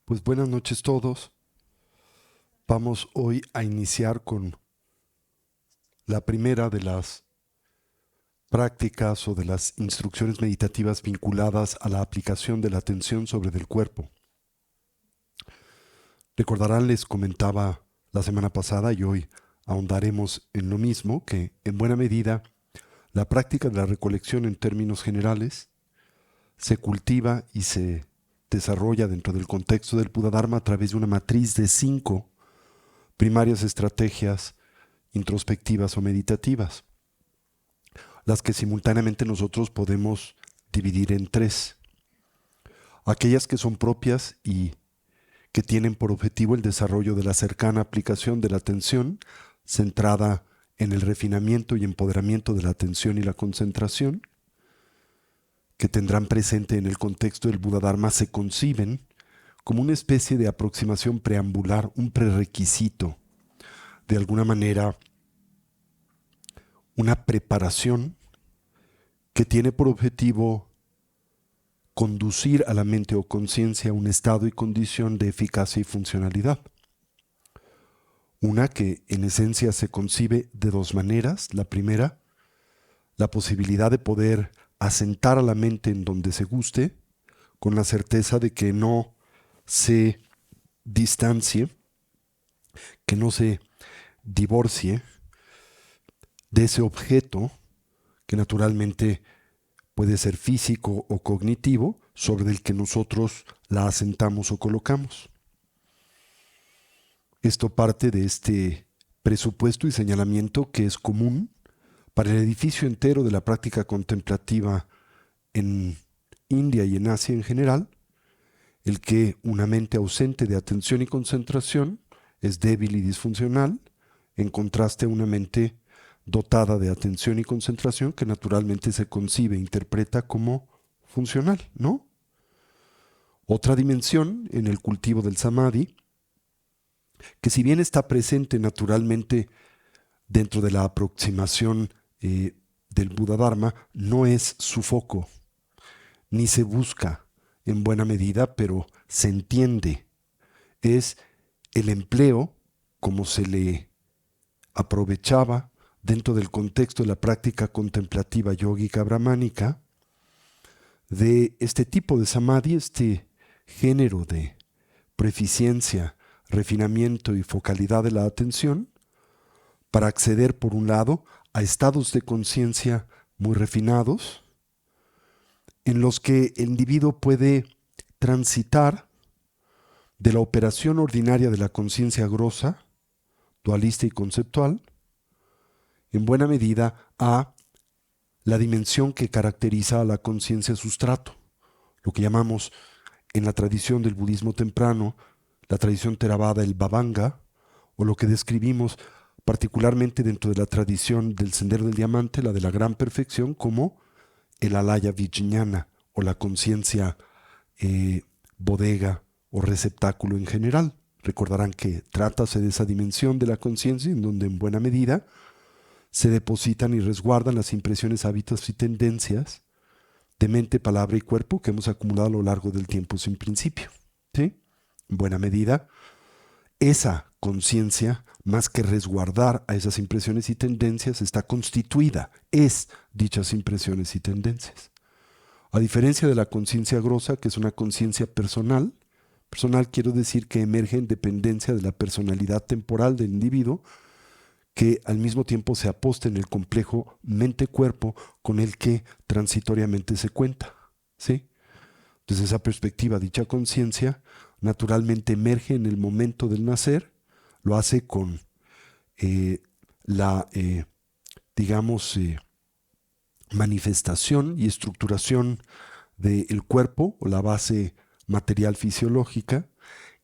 Pues buenas noches todos. Vamos hoy a iniciar con la primera de las prácticas o de las instrucciones meditativas vinculadas a la aplicación de la atención sobre el cuerpo. Recordarán, les comentaba la semana pasada y hoy ahondaremos en lo mismo, que en buena medida la práctica de la recolección en términos generales se cultiva y se desarrolla dentro del contexto del Buda Dharma a través de una matriz de 5 primarias estrategias introspectivas o meditativas, las que simultáneamente nosotros podemos dividir en 3. Aquellas que son propias y que tienen por objetivo el desarrollo de la cercana aplicación de la atención, centrada en el refinamiento y empoderamiento de la atención y la concentración, que tendrán presente en el contexto del Buda Dharma, se conciben como una especie de aproximación preambular, un prerequisito, de alguna manera una preparación que tiene por objetivo conducir a la mente o conciencia a un estado y condición de eficacia y funcionalidad. Una que en esencia se concibe de 2 maneras. La primera, la posibilidad de poder asentar a la mente en donde se guste, con la certeza de que no se distancie, que no se divorcie de ese objeto que naturalmente puede ser físico o cognitivo, sobre el que nosotros la asentamos o colocamos. Esto parte de este presupuesto y señalamiento que es común para el edificio entero de la práctica contemplativa en India y en Asia en general, el que una mente ausente de atención y concentración es débil y disfuncional, en contraste a una mente dotada de atención y concentración que naturalmente se concibe e interpreta como funcional, ¿no? Otra dimensión en el cultivo del samadhi, que si bien está presente naturalmente dentro de la aproximación del Buda Dharma, no es su foco, ni se busca en buena medida, pero se entiende. Es el empleo, como se le aprovechaba dentro del contexto de la práctica contemplativa yógica brahmánica, de este tipo de samadhi, este género de preficiencia, refinamiento y focalidad de la atención, para acceder, por un lado, a estados de conciencia muy refinados, en los que el individuo puede transitar de la operación ordinaria de la conciencia grosa, dualista y conceptual, en buena medida a la dimensión que caracteriza a la conciencia sustrato, lo que llamamos en la tradición del budismo temprano, la tradición Theravada, el Bhavanga, o lo que describimos particularmente dentro de la tradición del Sendero del Diamante, la de la gran perfección, como el Alaya Vijnana, o la conciencia bodega o receptáculo en general. Recordarán que trátase de esa dimensión de la conciencia en donde en buena medida se depositan y resguardan las impresiones, hábitos y tendencias de mente, palabra y cuerpo que hemos acumulado a lo largo del tiempo sin principio. ¿Sí? En buena medida, esa conciencia, más que resguardar a esas impresiones y tendencias, está constituida, es dichas impresiones y tendencias. A diferencia de la conciencia grosa, que es una conciencia personal, personal quiero decir que emerge en dependencia de la personalidad temporal del individuo, que al mismo tiempo se aposta en el complejo mente-cuerpo con el que transitoriamente se cuenta. ¿Sí? Desde esa perspectiva, dicha conciencia naturalmente emerge en el momento del nacer, lo hace con la, digamos, manifestación y estructuración del cuerpo o la base material fisiológica,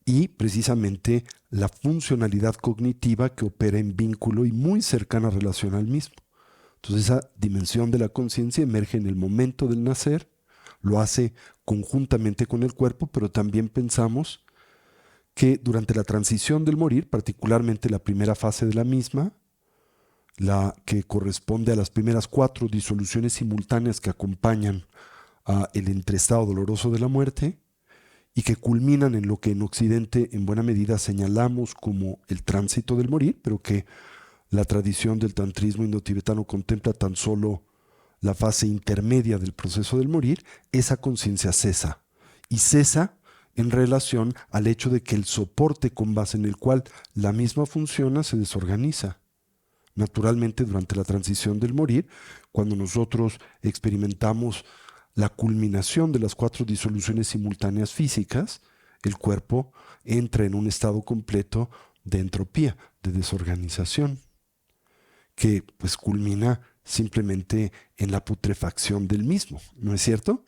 y precisamente la funcionalidad cognitiva que opera en vínculo y muy cercana relación al mismo. Entonces esa dimensión de la conciencia emerge en el momento del nacer, lo hace conjuntamente con el cuerpo, pero también pensamos que durante la transición del morir, particularmente la primera fase de la misma, la que corresponde a las primeras 4 disoluciones simultáneas que acompañan a el entreestado doloroso de la muerte, y que culminan en lo que en Occidente en buena medida señalamos como el tránsito del morir, pero que la tradición del tantrismo indotibetano contempla tan solo la fase intermedia del proceso del morir, esa conciencia cesa. Y cesa en relación al hecho de que el soporte con base en el cual la misma funciona se desorganiza. Naturalmente, durante la transición del morir, cuando nosotros experimentamos la culminación de las 4 disoluciones simultáneas físicas, el cuerpo entra en un estado completo de entropía, de desorganización, que pues culmina simplemente en la putrefacción del mismo, ¿no es cierto?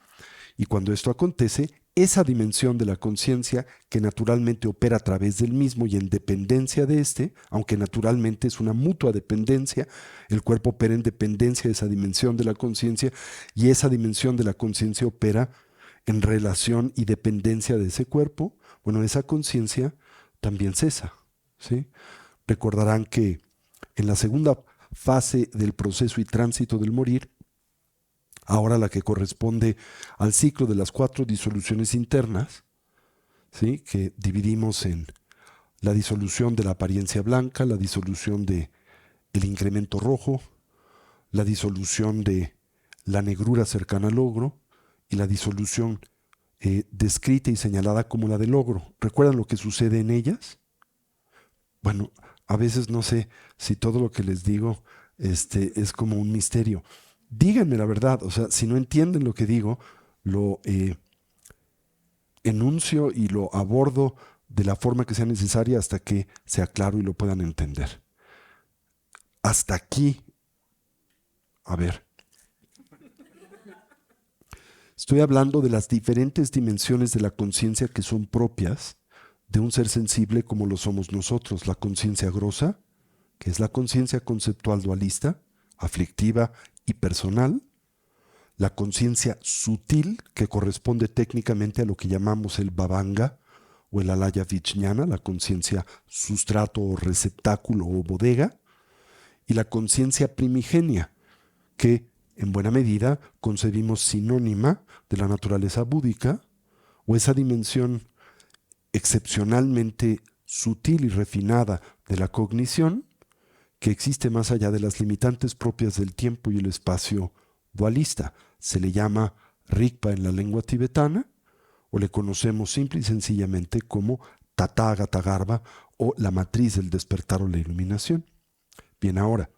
Y cuando esto acontece, esa dimensión de la conciencia que naturalmente opera a través del mismo y en dependencia de este, aunque naturalmente es una mutua dependencia, el cuerpo opera en dependencia de esa dimensión de la conciencia y esa dimensión de la conciencia opera en relación y dependencia de ese cuerpo, bueno, esa conciencia también cesa, ¿sí? Recordarán que en la segunda fase del proceso y tránsito del morir, ahora la que corresponde al ciclo de las 4 disoluciones internas, ¿sí? Que dividimos en la disolución de la apariencia blanca, la disolución de el incremento rojo, la disolución de la negrura cercana al logro y la disolución descrita y señalada como la del logro. ¿Recuerdan lo que sucede en ellas? Bueno, a veces no sé si todo lo que les digo es como un misterio. Díganme la verdad, o sea, si no entienden lo que digo, lo enuncio y lo abordo de la forma que sea necesaria hasta que sea claro y lo puedan entender. Hasta aquí, a ver, estoy hablando de las diferentes dimensiones de la conciencia que son propias de un ser sensible como lo somos nosotros. La conciencia grosa, que es la conciencia conceptual dualista, aflictiva y personal. La conciencia sutil, que corresponde técnicamente a lo que llamamos el bhavanga o el alaya vijnana, la conciencia sustrato o receptáculo o bodega. Y la conciencia primigenia, que en buena medida concebimos sinónima de la naturaleza búdica, o esa dimensión excepcionalmente sutil y refinada de la cognición, que existe más allá de las limitantes propias del tiempo y el espacio dualista. Se le llama Rigpa en la lengua tibetana, o le conocemos simple y sencillamente como Tathagata Garbha, o la matriz del despertar o la iluminación. Bien, ahora,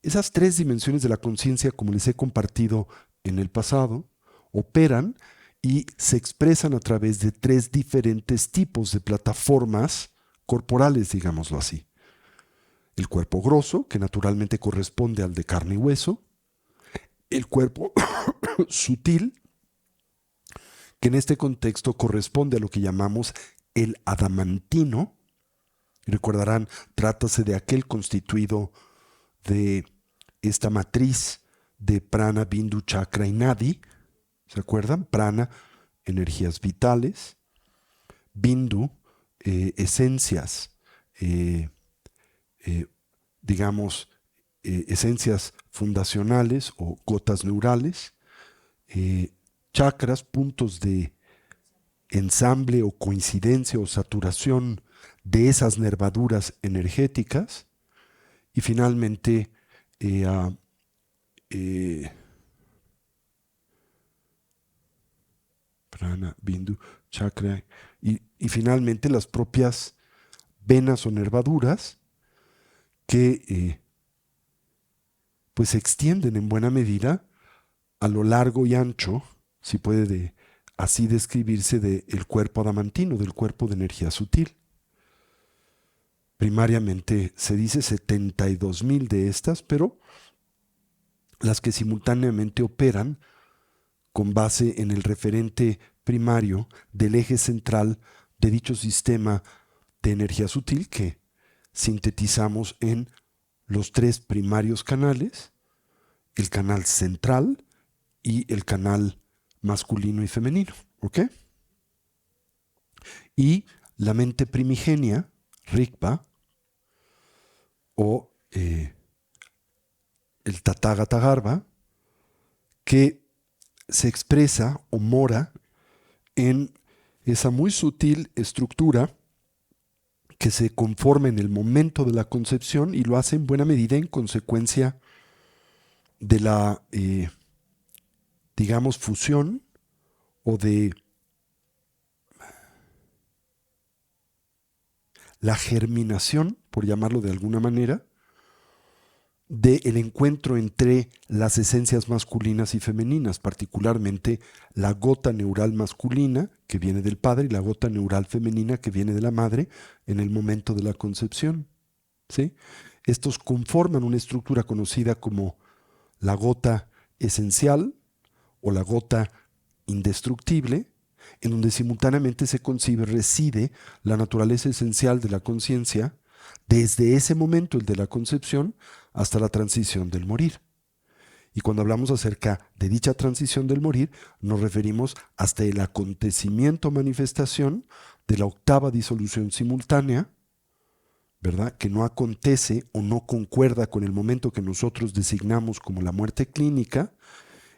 esas 3 dimensiones de la conciencia, como les he compartido en el pasado, operan y se expresan a través de 3 diferentes tipos de plataformas corporales, digámoslo así. El cuerpo grosso, que naturalmente corresponde al de carne y hueso. El cuerpo sutil, que en este contexto corresponde a lo que llamamos el adamantino. Recordarán, trátase de aquel constituido de esta matriz de prana, bindu, chakra y nadi. ¿Se acuerdan? Prana, energías vitales. Bindu, esencias, eh, eh, digamos, esencias fundacionales o gotas neurales. Chakras, puntos de ensamble o coincidencia o saturación de esas nervaduras energéticas. Y finalmente, eh, prana, bindu, chakra, y finalmente las propias venas o nervaduras que pues se extienden en buena medida a lo largo y ancho, si puede así describirse, del cuerpo adamantino, del cuerpo de energía sutil. Primariamente se dice 72,000 de estas, pero las que simultáneamente operan con base en el referente primario del eje central de dicho sistema de energía sutil que sintetizamos en los 3 primarios canales, el canal central y el canal masculino y femenino, ¿ok? Y la mente primigenia, Rigpa, o el Tathagata Garbha, que se expresa o mora en esa muy sutil estructura que se conforma en el momento de la concepción y lo hace en buena medida en consecuencia de la, digamos, fusión o de la germinación, por llamarlo de alguna manera, del encuentro entre las esencias masculinas y femeninas, particularmente la gota neural masculina que viene del padre y la gota neural femenina que viene de la madre en el momento de la concepción. ¿Sí? Estos conforman una estructura conocida como la gota esencial o la gota indestructible, en donde simultáneamente se concibe, reside la naturaleza esencial de la conciencia desde ese momento, el de la concepción, hasta la transición del morir. Y cuando hablamos acerca de dicha transición del morir, nos referimos hasta el acontecimiento manifestación de la octava disolución simultánea, ¿verdad? Que no acontece o no concuerda con el momento que nosotros designamos como la muerte clínica,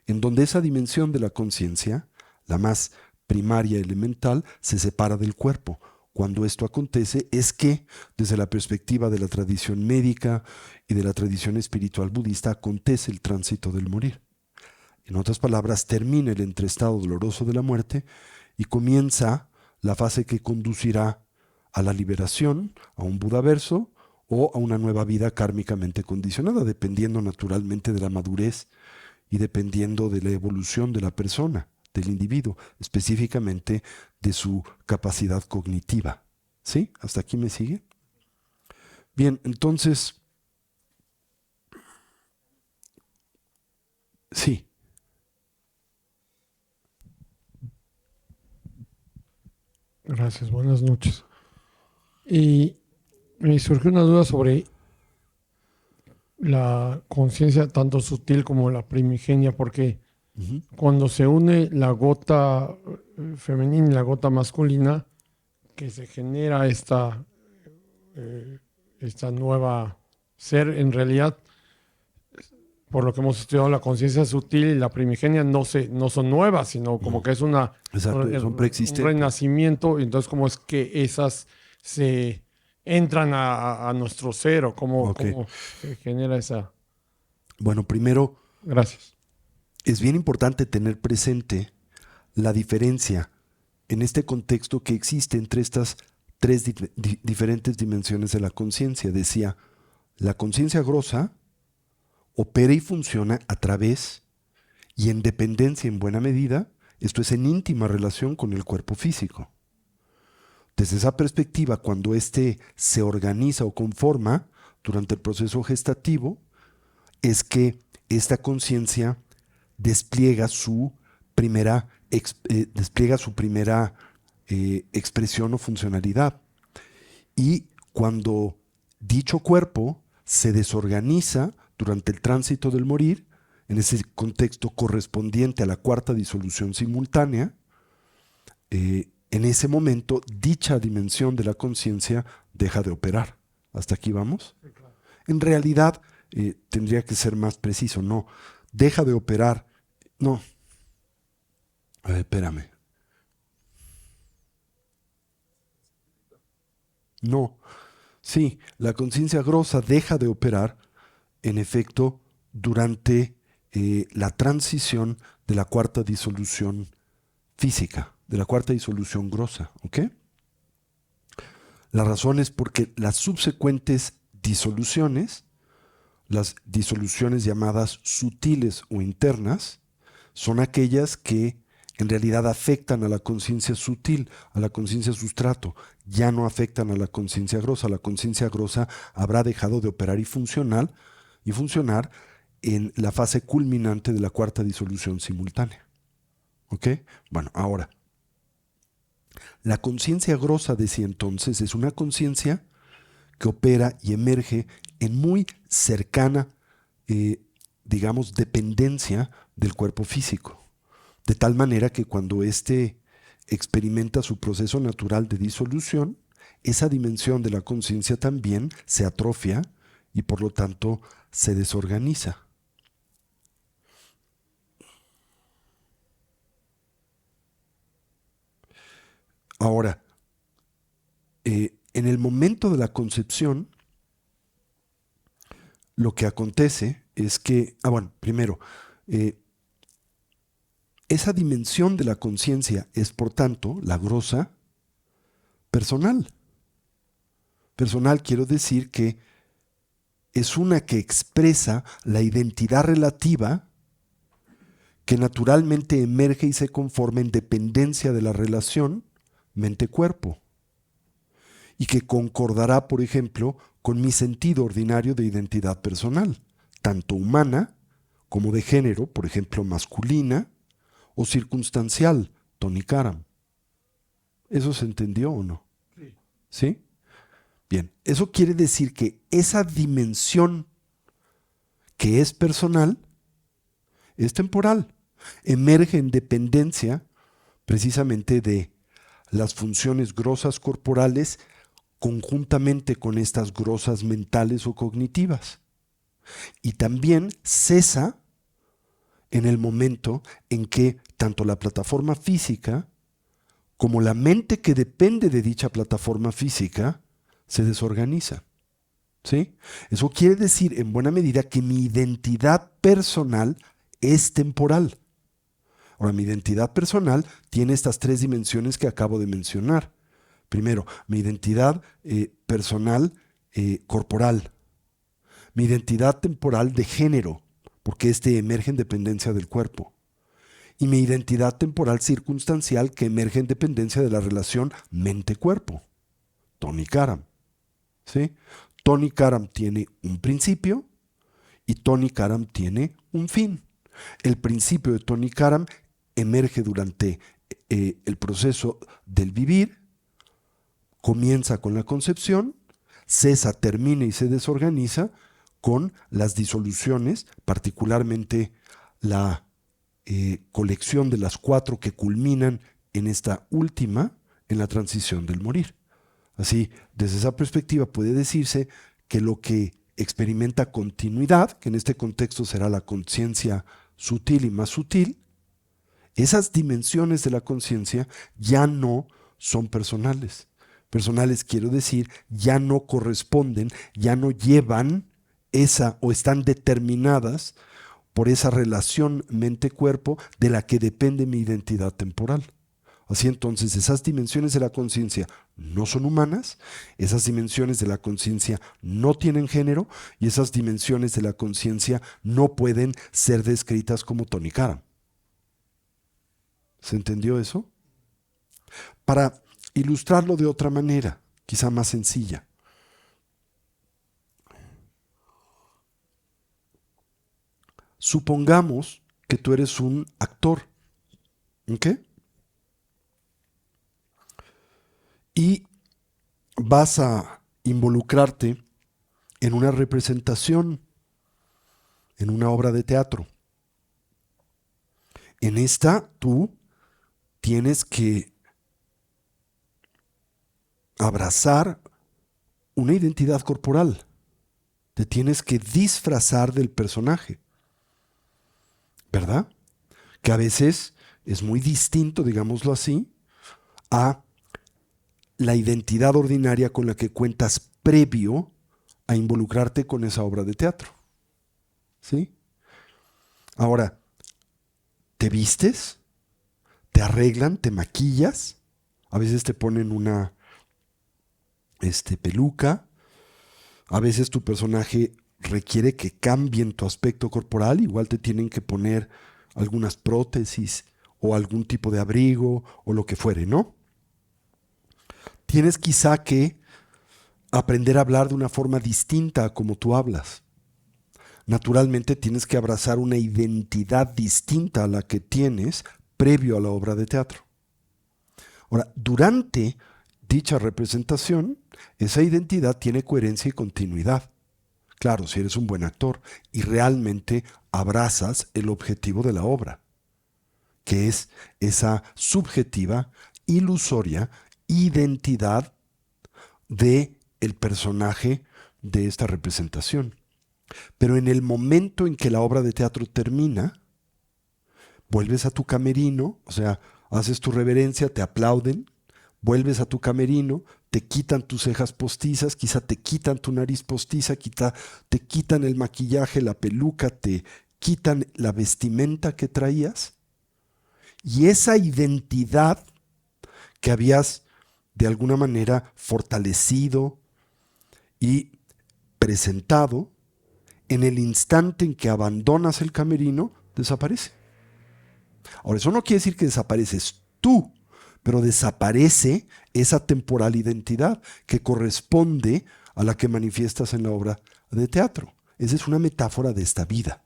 en donde esa dimensión de la conciencia, la más primaria elemental, se separa del cuerpo. Cuando esto acontece es que, desde la perspectiva de la tradición médica y de la tradición espiritual budista, acontece el tránsito del morir. En otras palabras, termina el entreestado doloroso de la muerte y comienza la fase que conducirá a la liberación, a un Budaverso o a una nueva vida kármicamente condicionada, dependiendo naturalmente de la madurez y dependiendo de la evolución de la persona, del individuo, específicamente de su capacidad cognitiva. ¿Sí? ¿Hasta aquí me sigue? Bien, entonces, sí. Gracias, buenas noches. Y me surgió una duda sobre la conciencia tanto sutil como la primigenia, porque Ujú. cuando se une la gota femenina y la gota masculina, que se genera eh, esta nueva ser, en realidad, por lo que hemos estudiado, la conciencia sutil y la primigenia no son nuevas, sino como No, que es exacto, son un preexistentes. renacimiento. Y entonces, ¿cómo es que esas se entran a nuestro ser o Ok. cómo se genera esa? Bueno, primero, Gracias. es bien importante tener presente la diferencia en este contexto que existe entre estas tres diferentes dimensiones de la conciencia. Decía, la conciencia grosa opera y funciona a través y en dependencia en buena medida, esto es en íntima relación con el cuerpo físico. Desde esa perspectiva, cuando éste se organiza o conforma durante el proceso gestativo, es que esta conciencia despliega su primera expresión o funcionalidad. Y cuando dicho cuerpo se desorganiza durante el tránsito del morir, en ese contexto correspondiente a la cuarta disolución simultánea, en ese momento dicha dimensión de la conciencia deja de operar. ¿Hasta aquí vamos? Sí, claro. En realidad, tendría que ser más preciso, no, deja de operar, no, a ver, espérame, no, sí, la conciencia grosa deja de operar, en efecto, durante la transición de la cuarta disolución física, de la cuarta disolución grosa, ¿ok? La razón es porque las subsecuentes disoluciones, las disoluciones llamadas sutiles o internas, son aquellas que en realidad afectan a la conciencia sutil, a la conciencia sustrato, ya no afectan a la conciencia grosa. La conciencia grosa habrá dejado de operar y funcionar en la fase culminante de la cuarta disolución simultánea. ¿Ok? Bueno, ahora, la conciencia grosa, decía entonces, es una conciencia que opera y emerge en muy cercana, eh, digamos, dependencia del cuerpo físico. De tal manera que cuando éste experimenta su proceso natural de disolución, esa dimensión de la conciencia también se atrofia y por lo tanto se desorganiza. Ahora, en el momento de la concepción, lo que acontece es que, bueno, primero, esa dimensión de la conciencia es, por tanto, la grosa personal. Personal quiero decir que es una que expresa la identidad relativa que naturalmente emerge y se conforma en dependencia de la relación mente-cuerpo y que concordará, por ejemplo, con mi sentido ordinario de identidad personal, tanto humana como de género, por ejemplo, masculina, o circunstancial, Tony Karam. ¿Eso se entendió o no? Sí. ¿Sí? Bien, eso quiere decir que esa dimensión que es personal es temporal, emerge en dependencia precisamente de las funciones grosas corporales conjuntamente con estas grosas mentales o cognitivas. Y también cesa en el momento en que tanto la plataforma física como la mente que depende de dicha plataforma física se desorganiza. ¿Sí? Eso quiere decir en buena medida que mi identidad personal es temporal. Ahora, mi identidad personal tiene estas tres dimensiones que acabo de mencionar. Primero, mi identidad personal corporal. Mi identidad temporal de género, porque emerge en dependencia del cuerpo. Y mi identidad temporal circunstancial que emerge en dependencia de la relación mente-cuerpo. Tony Karam. ¿Sí? Tony Karam tiene un principio y Tony Karam tiene un fin. El principio de Tony Karam emerge durante el proceso del vivir, comienza con la concepción, cesa, termina y se desorganiza con las disoluciones, particularmente la colección de las 4 que culminan en esta última, en la transición del morir. Así, desde esa perspectiva puede decirse que lo que experimenta continuidad, que en este contexto será la conciencia sutil y más sutil, esas dimensiones de la conciencia ya no son personales. Personales quiero decir, ya no corresponden, ya no llevan esa o están determinadas por esa relación mente-cuerpo de la que depende mi identidad temporal. Así entonces, esas dimensiones de la conciencia no son humanas, esas dimensiones de la conciencia no tienen género y esas dimensiones de la conciencia no pueden ser descritas como Tony Karam. ¿Se entendió eso? Para ilustrarlo de otra manera, quizá más sencilla. Supongamos que tú eres un actor, ¿ok? Y vas a involucrarte en una representación, en una obra de teatro. En esta tú tienes que abrazar una identidad corporal. Te tienes que disfrazar del personaje. ¿Verdad? Que a veces es muy distinto, digámoslo así, a la identidad ordinaria con la que cuentas previo a involucrarte con esa obra de teatro. ¿Sí? Ahora, te vistes, te arreglan, te maquillas, a veces te ponen una peluca, a veces tu personaje requiere que cambien tu aspecto corporal, igual te tienen que poner algunas prótesis o algún tipo de abrigo o lo que fuere, ¿no? Tienes quizá que aprender a hablar de una forma distinta a como tú hablas. Naturalmente tienes que abrazar una identidad distinta a la que tienes previo a la obra de teatro. Ahora, durante dicha representación, esa identidad tiene coherencia y continuidad. Claro, si eres un buen actor y realmente abrazas el objetivo de la obra, que es esa subjetiva, ilusoria identidad de el personaje de esta representación. Pero en el momento en que la obra de teatro termina, vuelves a tu camerino, o sea, haces tu reverencia, te aplauden, vuelves a tu camerino, te quitan tus cejas postizas, quizá te quitan tu nariz postiza, quizá te quitan el maquillaje, la peluca, te quitan la vestimenta que traías. Y esa identidad que habías de alguna manera fortalecido y presentado, en el instante en que abandonas el camerino, desaparece. Ahora, eso no quiere decir que desapareces tú, pero desaparece esa temporal identidad que corresponde a la que manifiestas en la obra de teatro. Esa es una metáfora de esta vida.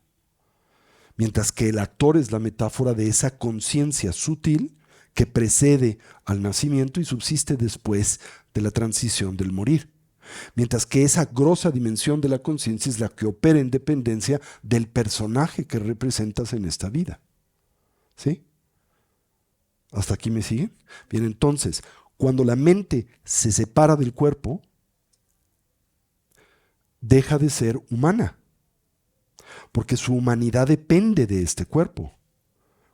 Mientras que el actor es la metáfora de esa conciencia sutil que precede al nacimiento y subsiste después de la transición del morir. Mientras que esa grosa dimensión de la conciencia es la que opera en dependencia del personaje que representas en esta vida. ¿Sí? ¿Hasta aquí me siguen? Bien, entonces, cuando la mente se separa del cuerpo, deja de ser humana, porque su humanidad depende de este cuerpo.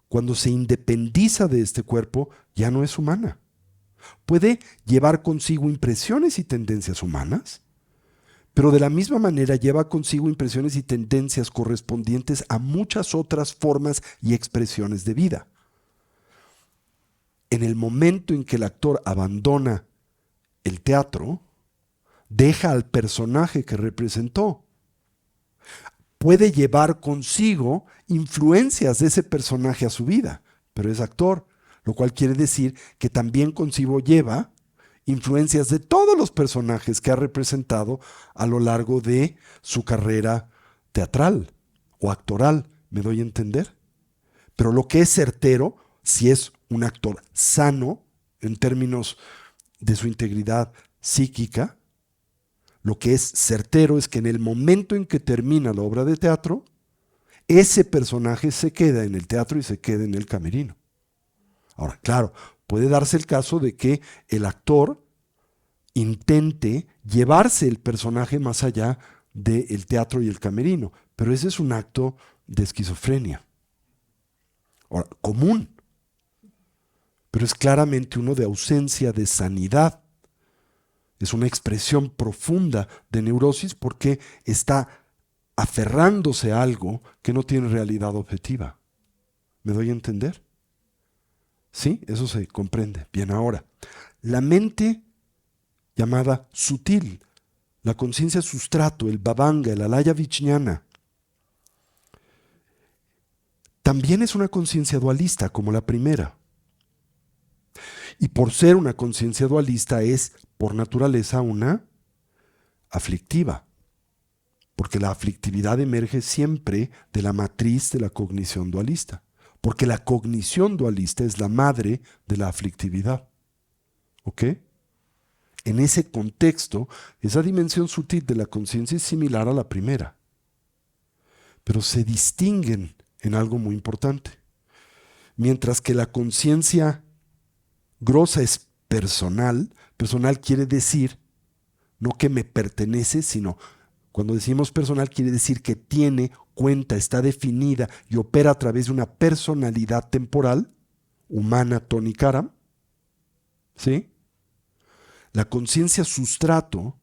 Cuando se independiza de este cuerpo, ya no es humana. Puede llevar consigo impresiones y tendencias humanas, pero de la misma manera lleva consigo impresiones y tendencias correspondientes a muchas otras formas y expresiones de vida. En el momento en que el actor abandona el teatro, deja al personaje que representó. Puede llevar consigo influencias de ese personaje a su vida, pero es actor, lo cual quiere decir que también consigo lleva influencias de todos los personajes que ha representado a lo largo de su carrera teatral o actoral, ¿me doy a entender? Pero lo que es certero, si es un actor sano en términos de su integridad psíquica, lo que es certero es que en el momento en que termina la obra de teatro, ese personaje se queda en el teatro y se queda en el camerino. Ahora, claro, puede darse el caso de que el actor intente llevarse el personaje más allá del teatro y el camerino, pero ese es un acto de esquizofrenia. Ahora, común, pero es claramente uno de ausencia de sanidad. Es una expresión profunda de neurosis porque está aferrándose a algo que no tiene realidad objetiva. ¿Me doy a entender? Sí, eso se comprende. Bien, ahora, la mente llamada sutil, la conciencia sustrato, el bhavanga, el alaya vijnana, también es una conciencia dualista como la primera. Y por ser una conciencia dualista es, por naturaleza, una aflictiva. Porque la aflictividad emerge siempre de la matriz de la cognición dualista. Porque la cognición dualista es la madre de la aflictividad. ¿Ok? En ese contexto, esa dimensión sutil de la conciencia es similar a la primera. Pero se distinguen en algo muy importante. Mientras que la conciencia grosa es personal. Personal quiere decir no que me pertenece, sino cuando decimos personal quiere decir que tiene, cuenta, está definida y opera a través de una personalidad temporal, humana, tonicara. ¿Sí? La conciencia sustrato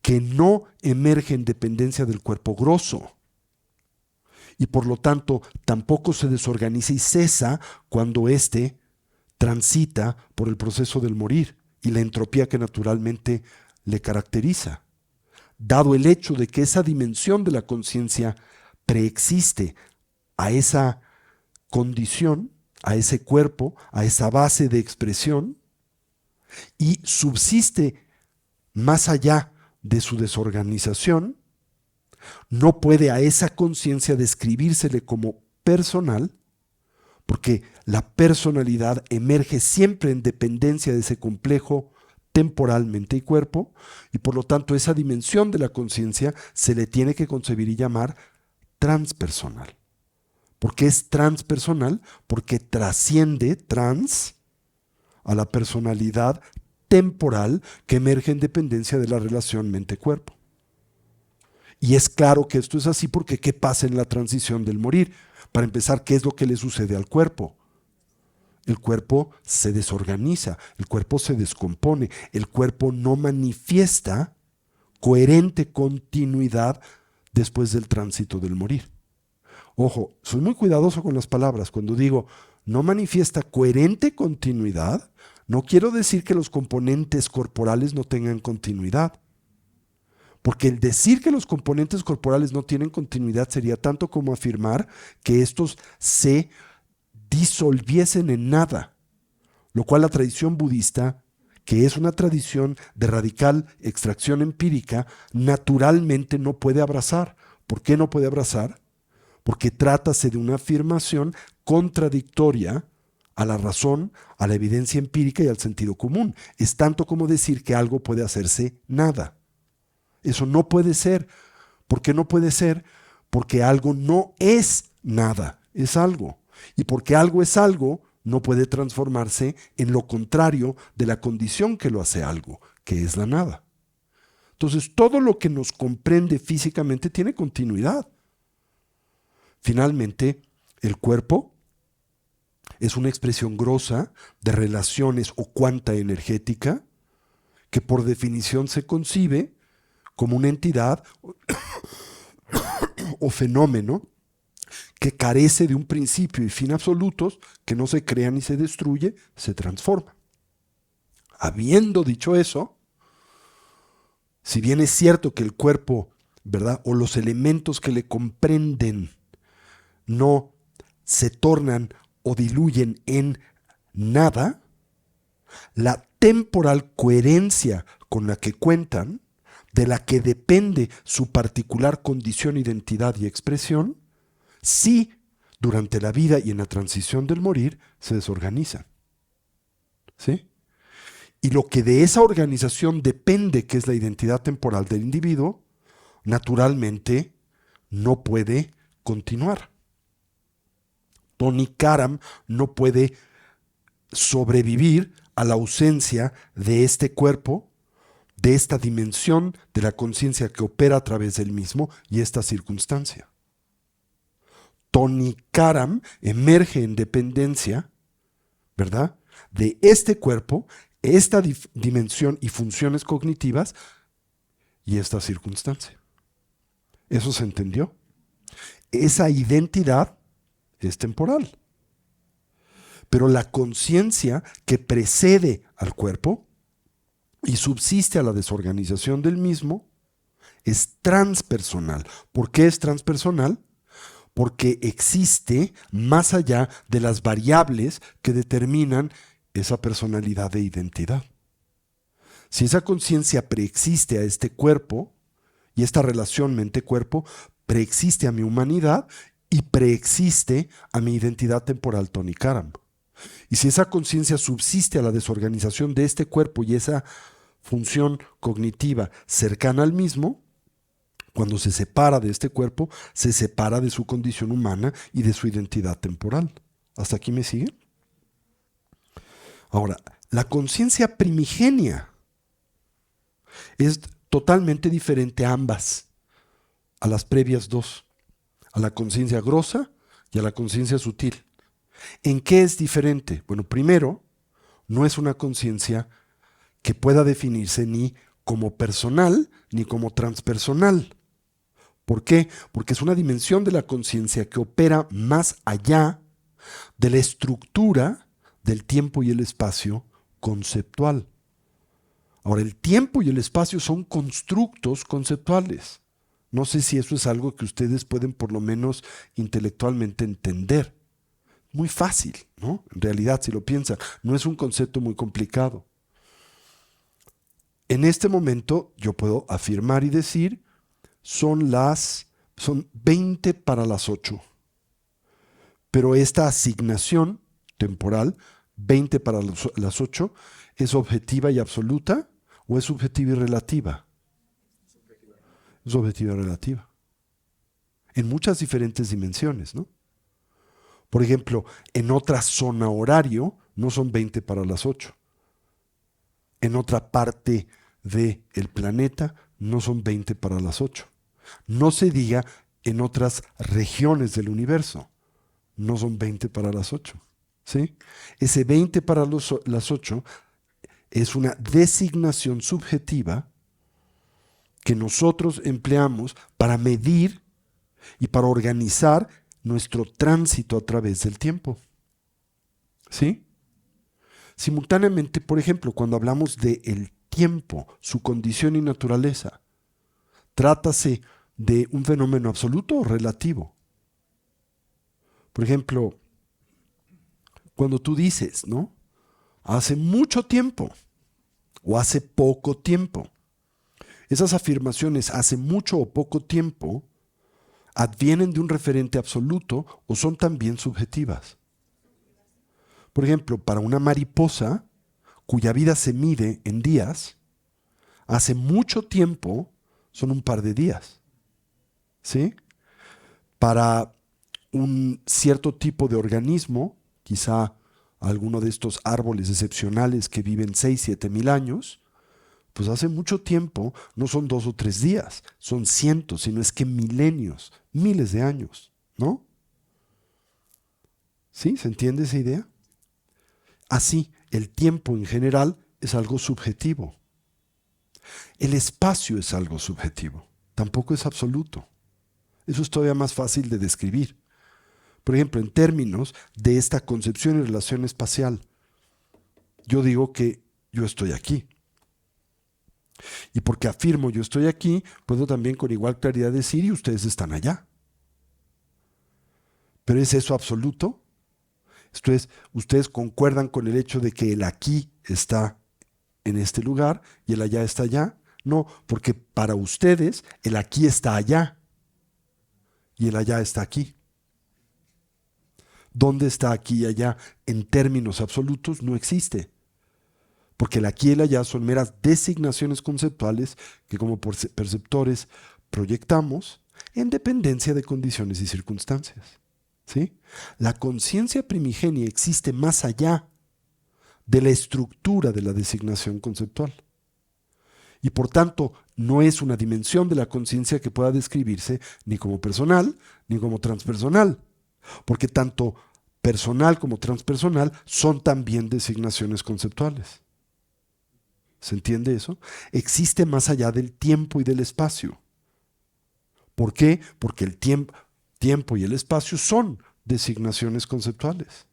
que no emerge en dependencia del cuerpo grosso y por lo tanto tampoco se desorganiza y cesa cuando éste transita por el proceso del morir y la entropía que naturalmente le caracteriza. Dado el hecho de que esa dimensión de la conciencia preexiste a esa condición, a ese cuerpo, a esa base de expresión y subsiste más allá de su desorganización, no puede a esa conciencia describírsele como personal, porque la personalidad emerge siempre en dependencia de ese complejo temporal, mente y cuerpo, y por lo tanto esa dimensión de la conciencia se le tiene que concebir y llamar transpersonal. ¿Por qué es transpersonal? Porque trasciende a la personalidad temporal que emerge en dependencia de la relación mente-cuerpo. Y es claro que esto es así porque ¿qué pasa en la transición del morir? Para empezar, ¿qué es lo que le sucede al cuerpo? el cuerpo se desorganiza, el cuerpo se descompone, el cuerpo no manifiesta coherente continuidad después del tránsito del morir. Ojo, soy muy cuidadoso con las palabras. Cuando digo no manifiesta coherente continuidad, no quiero decir que los componentes corporales no tengan continuidad. Porque el decir que los componentes corporales no tienen continuidad sería tanto como afirmar que estos se disolviesen en nada, lo cual la tradición budista, que es una tradición de radical extracción empírica, naturalmente no puede abrazar. ¿Por qué no puede abrazar? Porque trátase de una afirmación contradictoria a la razón, a la evidencia empírica y al sentido común. Es tanto como decir que algo puede hacerse nada. Eso no puede ser. ¿Por qué no puede ser? Porque algo no es nada, es algo. Y porque algo es algo, no puede transformarse en lo contrario de la condición que lo hace algo, que es la nada. Entonces, todo lo que nos comprende físicamente tiene continuidad. Finalmente, el cuerpo es una expresión grosa de relaciones o cuanta energética que por definición se concibe como una entidad o fenómeno que carece de un principio y fin absolutos, que no se crea ni se destruye, se transforma. Habiendo dicho eso, si bien es cierto que el cuerpo, ¿verdad?, o los elementos que le comprenden no se tornan o diluyen en nada, la temporal coherencia con la que cuentan, de la que depende su particular condición, identidad y expresión, sí, durante la vida y en la transición del morir, se desorganizan. ¿Sí? Y lo que de esa organización depende, que es la identidad temporal del individuo, naturalmente no puede continuar. Tony Karam no puede sobrevivir a la ausencia de este cuerpo, de esta dimensión de la conciencia que opera a través del mismo y esta circunstancia. Tony Karam emerge en dependencia, ¿verdad?, de este cuerpo, esta dimensión y funciones cognitivas y esta circunstancia. ¿Eso se entendió? Esa identidad es temporal. Pero la conciencia que precede al cuerpo y subsiste a la desorganización del mismo es transpersonal. ¿Por qué es transpersonal? Porque existe más allá de las variables que determinan esa personalidad de identidad. Si esa conciencia preexiste a este cuerpo y esta relación mente-cuerpo preexiste a mi humanidad y preexiste a mi identidad temporal Tony Karam. Y si esa conciencia subsiste a la desorganización de este cuerpo y esa función cognitiva cercana al mismo, cuando se separa de este cuerpo, se separa de su condición humana y de su identidad temporal. ¿Hasta aquí me siguen? Ahora, la conciencia primigenia es totalmente diferente a ambas, a las previas dos, a la conciencia grosa y a la conciencia sutil. ¿En qué es diferente? Bueno, primero, no es una conciencia que pueda definirse ni como personal ni como transpersonal. ¿Por qué? Porque es una dimensión de la conciencia que opera más allá de la estructura del tiempo y el espacio conceptual. Ahora, el tiempo y el espacio son constructos conceptuales. No sé si eso es algo que ustedes pueden por lo menos intelectualmente entender. Muy fácil, ¿no? En realidad, si lo piensan, no es un concepto muy complicado. En este momento yo puedo afirmar y decir, son 20 para las 8. Pero esta asignación temporal, 20 para las 8, ¿es objetiva y absoluta o es subjetiva y relativa? Es objetiva y relativa. En muchas diferentes dimensiones, ¿no? Por ejemplo, en otra zona horario no son 20 para las 8. En otra parte del planeta no son 20 para las 8. No se diga en otras regiones del universo, no son 20 para las 8. ¿Sí? Ese 20 para las 8 es una designación subjetiva que nosotros empleamos para medir y para organizar nuestro tránsito a través del tiempo. ¿Sí? Simultáneamente, por ejemplo, cuando hablamos de el tiempo, su condición y naturaleza, trátase de un fenómeno absoluto o relativo. Por ejemplo, cuando tú dices, ¿no? Hace mucho tiempo o hace poco tiempo. Esas afirmaciones hace mucho o poco tiempo advienen de un referente absoluto o son también subjetivas. Por ejemplo, para una mariposa cuya vida se mide en días, hace mucho tiempo son un par de días. ¿Sí? Para un cierto tipo de organismo, quizá alguno de estos árboles excepcionales que viven 6, 7 mil años, pues hace mucho tiempo no son 2 o 3 días, son cientos, sino es que milenios, miles de años, ¿no? ¿Sí? ¿Se entiende esa idea? Así, el tiempo en general es algo subjetivo. El espacio es algo subjetivo, tampoco es absoluto. Eso es todavía más fácil de describir. Por ejemplo, en términos de esta concepción y relación espacial, yo digo que yo estoy aquí. Y porque afirmo yo estoy aquí, puedo también con igual claridad decir y ustedes están allá. ¿Pero es eso absoluto? Esto es, ustedes concuerdan con el hecho de que el aquí está en este lugar y el allá está allá. No, porque para ustedes el aquí está allá y el allá está aquí. ¿Dónde está aquí y allá en términos absolutos? No existe. Porque el aquí y el allá son meras designaciones conceptuales que como perceptores proyectamos en dependencia de condiciones y circunstancias. ¿Sí? La conciencia primigenia existe más allá de la estructura de la designación conceptual. Y por tanto, no es una dimensión de la conciencia que pueda describirse ni como personal ni como transpersonal. Porque tanto personal como transpersonal son también designaciones conceptuales. ¿Se entiende eso? Existe más allá del tiempo y del espacio. ¿Por qué? Porque el tiempo y el espacio son designaciones conceptuales.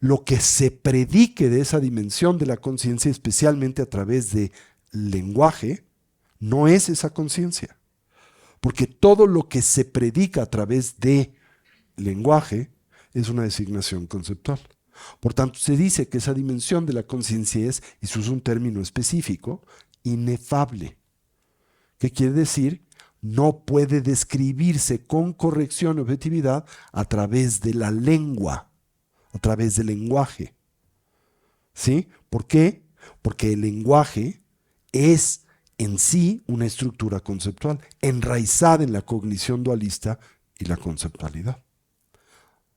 Lo que se predique de esa dimensión de la conciencia, especialmente a través de lenguaje, no es esa conciencia. Porque todo lo que se predica a través de lenguaje es una designación conceptual. Por tanto, se dice que esa dimensión de la conciencia es, y se usa un término específico, inefable. ¿Qué quiere decir? No puede describirse con corrección y objetividad a través de la lengua, a través del lenguaje. ¿Sí? ¿Por qué? Porque el lenguaje es en sí una estructura conceptual, enraizada en la cognición dualista y la conceptualidad.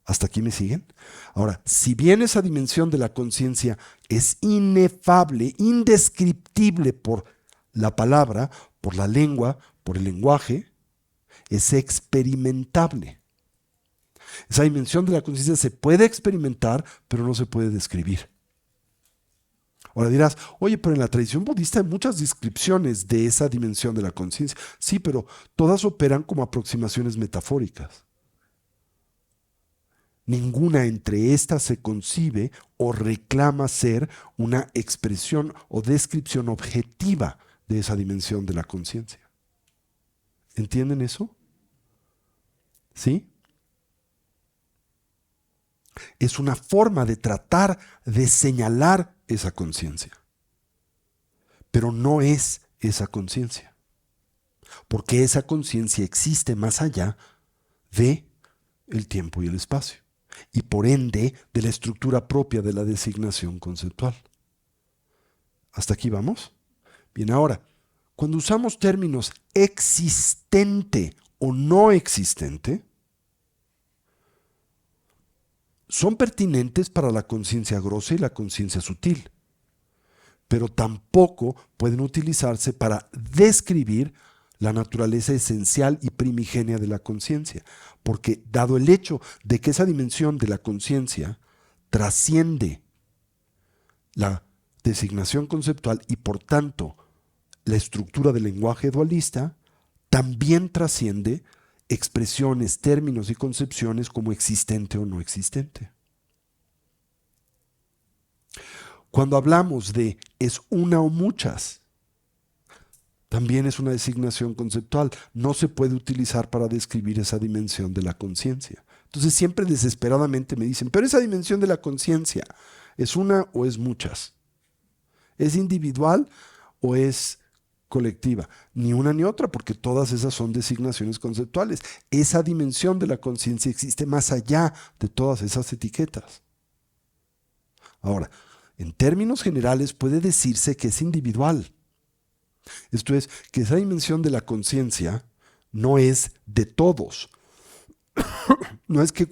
¿Hasta aquí me siguen? Ahora, si bien esa dimensión de la conciencia es inefable, indescriptible por la palabra, por la lengua, por el lenguaje, es experimentable. Esa dimensión de la conciencia se puede experimentar, pero no se puede describir. Ahora dirás, oye, pero en la tradición budista hay muchas descripciones de esa dimensión de la conciencia. Sí, pero todas operan como aproximaciones metafóricas. Ninguna entre estas se concibe o reclama ser una expresión o descripción objetiva de esa dimensión de la conciencia. ¿Entienden eso? ¿Sí? Es una forma de tratar de señalar esa conciencia. Pero no es esa conciencia. Porque esa conciencia existe más allá de el tiempo y el espacio. Y por ende de la estructura propia de la designación conceptual. ¿Hasta aquí vamos? Bien, ahora, cuando usamos términos existente o no existente, son pertinentes para la conciencia grosa y la conciencia sutil, pero tampoco pueden utilizarse para describir la naturaleza esencial y primigenia de la conciencia, porque dado el hecho de que esa dimensión de la conciencia trasciende la designación conceptual y por tanto la estructura del lenguaje dualista, también trasciende expresiones, términos y concepciones como existente o no existente. Cuando hablamos de es una o muchas, también es una designación conceptual. No se puede utilizar para describir esa dimensión de la conciencia. Entonces siempre desesperadamente me dicen, pero esa dimensión de la conciencia, ¿es una o es muchas? ¿Es individual o es colectiva? Ni una ni otra, porque todas esas son designaciones conceptuales. Esa dimensión de la conciencia existe más allá de todas esas etiquetas. Ahora, en términos generales puede decirse que es individual. Esto es, que esa dimensión de la conciencia no es de todos. No es que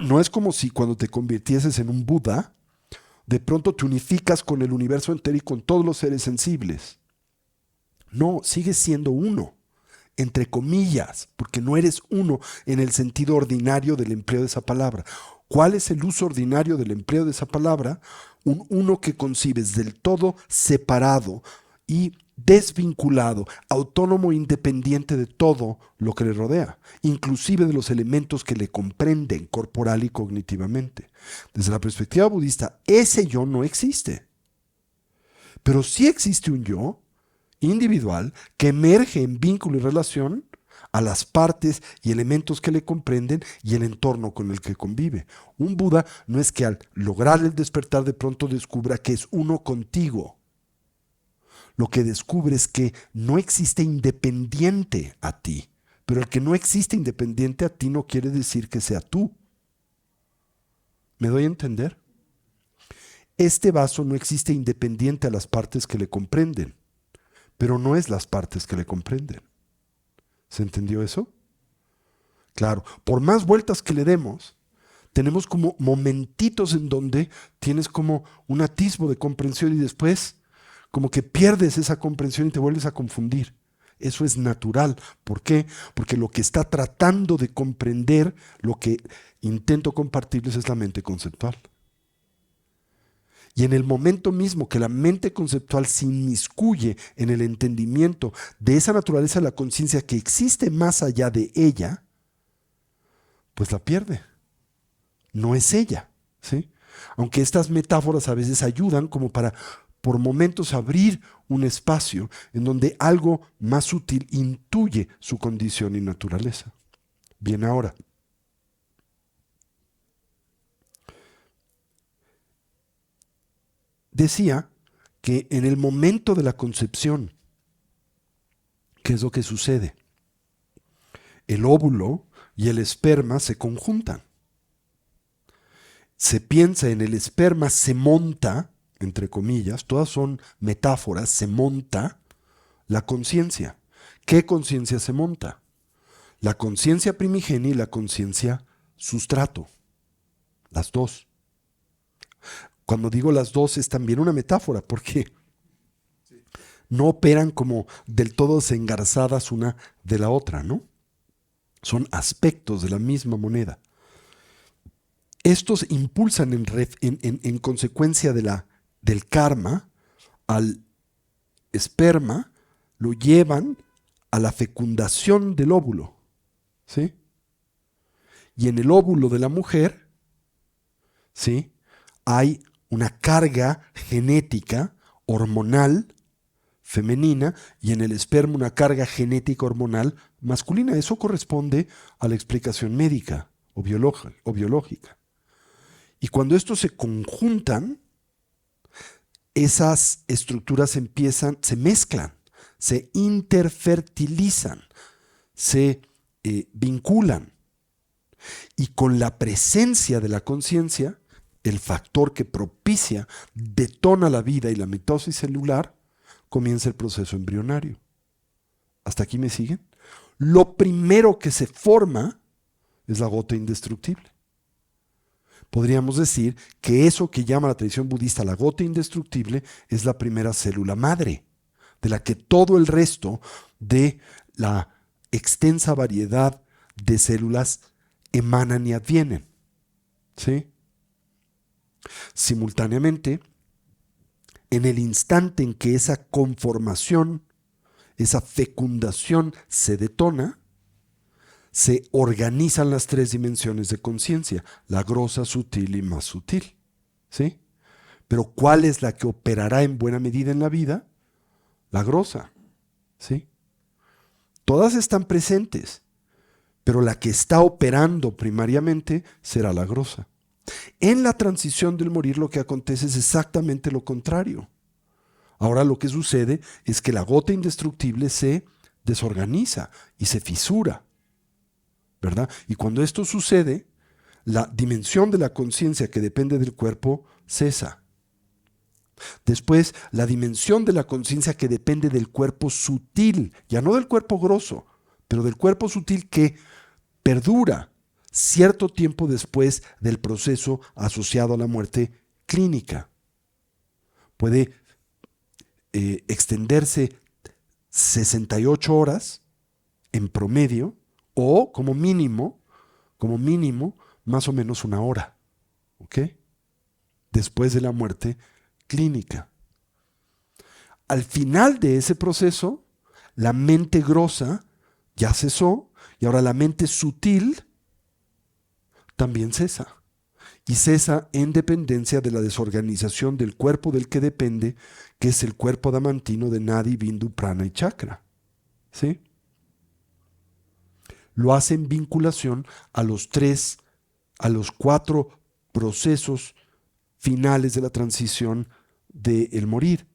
no es como si cuando te convirtieses en un Buda, de pronto te unificas con el universo entero y con todos los seres sensibles. No, sigues siendo uno, entre comillas, porque no eres uno en el sentido ordinario del empleo de esa palabra. ¿Cuál es el uso ordinario del empleo de esa palabra? Un uno que concibes del todo separado y desvinculado, autónomo e independiente de todo lo que le rodea, inclusive de los elementos que le comprenden corporal y cognitivamente. Desde la perspectiva budista, ese yo no existe. Pero sí existe un yo individual que emerge en vínculo y relación a las partes y elementos que le comprenden y el entorno con el que convive. Un Buda no es que al lograr el despertar de pronto descubra que es uno contigo. Lo que descubre es que no existe independiente a ti. Pero el que no existe independiente a ti no quiere decir que sea tú. ¿Me doy a entender? Este vaso no existe independiente a las partes que le comprenden, pero no es las partes que le comprenden. ¿Se entendió eso? Claro, por más vueltas que le demos, tenemos como momentitos en donde tienes como un atisbo de comprensión y después como que pierdes esa comprensión y te vuelves a confundir. Eso es natural. ¿Por qué? Porque lo que está tratando de comprender, lo que intento compartirles es la mente conceptual. Y en el momento mismo que la mente conceptual se inmiscuye en el entendimiento de esa naturaleza de la conciencia que existe más allá de ella, pues la pierde. No es ella, ¿sí? Aunque estas metáforas a veces ayudan como para por momentos abrir un espacio en donde algo más sutil intuye su condición y naturaleza. Bien, ahora, decía que en el momento de la concepción, ¿qué es lo que sucede? El óvulo y el esperma se conjuntan. Se piensa en el esperma, se monta, entre comillas, todas son metáforas, se monta la conciencia. ¿Qué conciencia se monta? La conciencia primigenia y la conciencia sustrato. Las dos. Cuando digo las dos es también una metáfora, porque no operan como del todo desengarzadas una de la otra, ¿no? Son aspectos de la misma moneda. Estos impulsan en consecuencia del karma al esperma, lo llevan a la fecundación del óvulo, ¿sí? Y en el óvulo de la mujer, ¿sí?, hay una carga genética hormonal femenina y en el esperma una carga genética hormonal masculina. Eso corresponde a la explicación médica o biológica. Y cuando estos se conjuntan, esas estructuras se mezclan, se interfertilizan, se vinculan. Y con la presencia de la conciencia, el factor que propicia, detona la vida y la mitosis celular, comienza el proceso embrionario. ¿Hasta aquí me siguen? Lo primero que se forma es la gota indestructible. Podríamos decir que eso que llama la tradición budista la gota indestructible es la primera célula madre de la que todo el resto de la extensa variedad de células emanan y advienen. ¿Sí? Simultáneamente, en el instante en que esa conformación, esa fecundación se detona, se organizan las tres dimensiones de conciencia, la grosa, sutil y más sutil. ¿Sí? Pero ¿cuál es la que operará en buena medida en la vida? La grosa. ¿Sí? Todas están presentes, pero la que está operando primariamente será la grosa. En la transición del morir lo que acontece es exactamente lo contrario. Ahora lo que sucede es que la gota indestructible se desorganiza y se fisura, ¿verdad? Y cuando esto sucede, la dimensión de la conciencia que depende del cuerpo cesa. Después, la dimensión de la conciencia que depende del cuerpo sutil, ya no del cuerpo grosso, pero del cuerpo sutil que perdura cierto tiempo después del proceso asociado a la muerte clínica. Puede extenderse 68 horas en promedio o como mínimo, más o menos una hora, ¿ok? Después de la muerte clínica. Al final de ese proceso, la mente grosa ya cesó y ahora la mente sutil también cesa. Y cesa en dependencia de la desorganización del cuerpo del que depende, que es el cuerpo adamantino de Nadi, Bindu, Prana y Chakra. ¿Sí? Lo hace en vinculación a los 4 procesos finales de la transición del morir.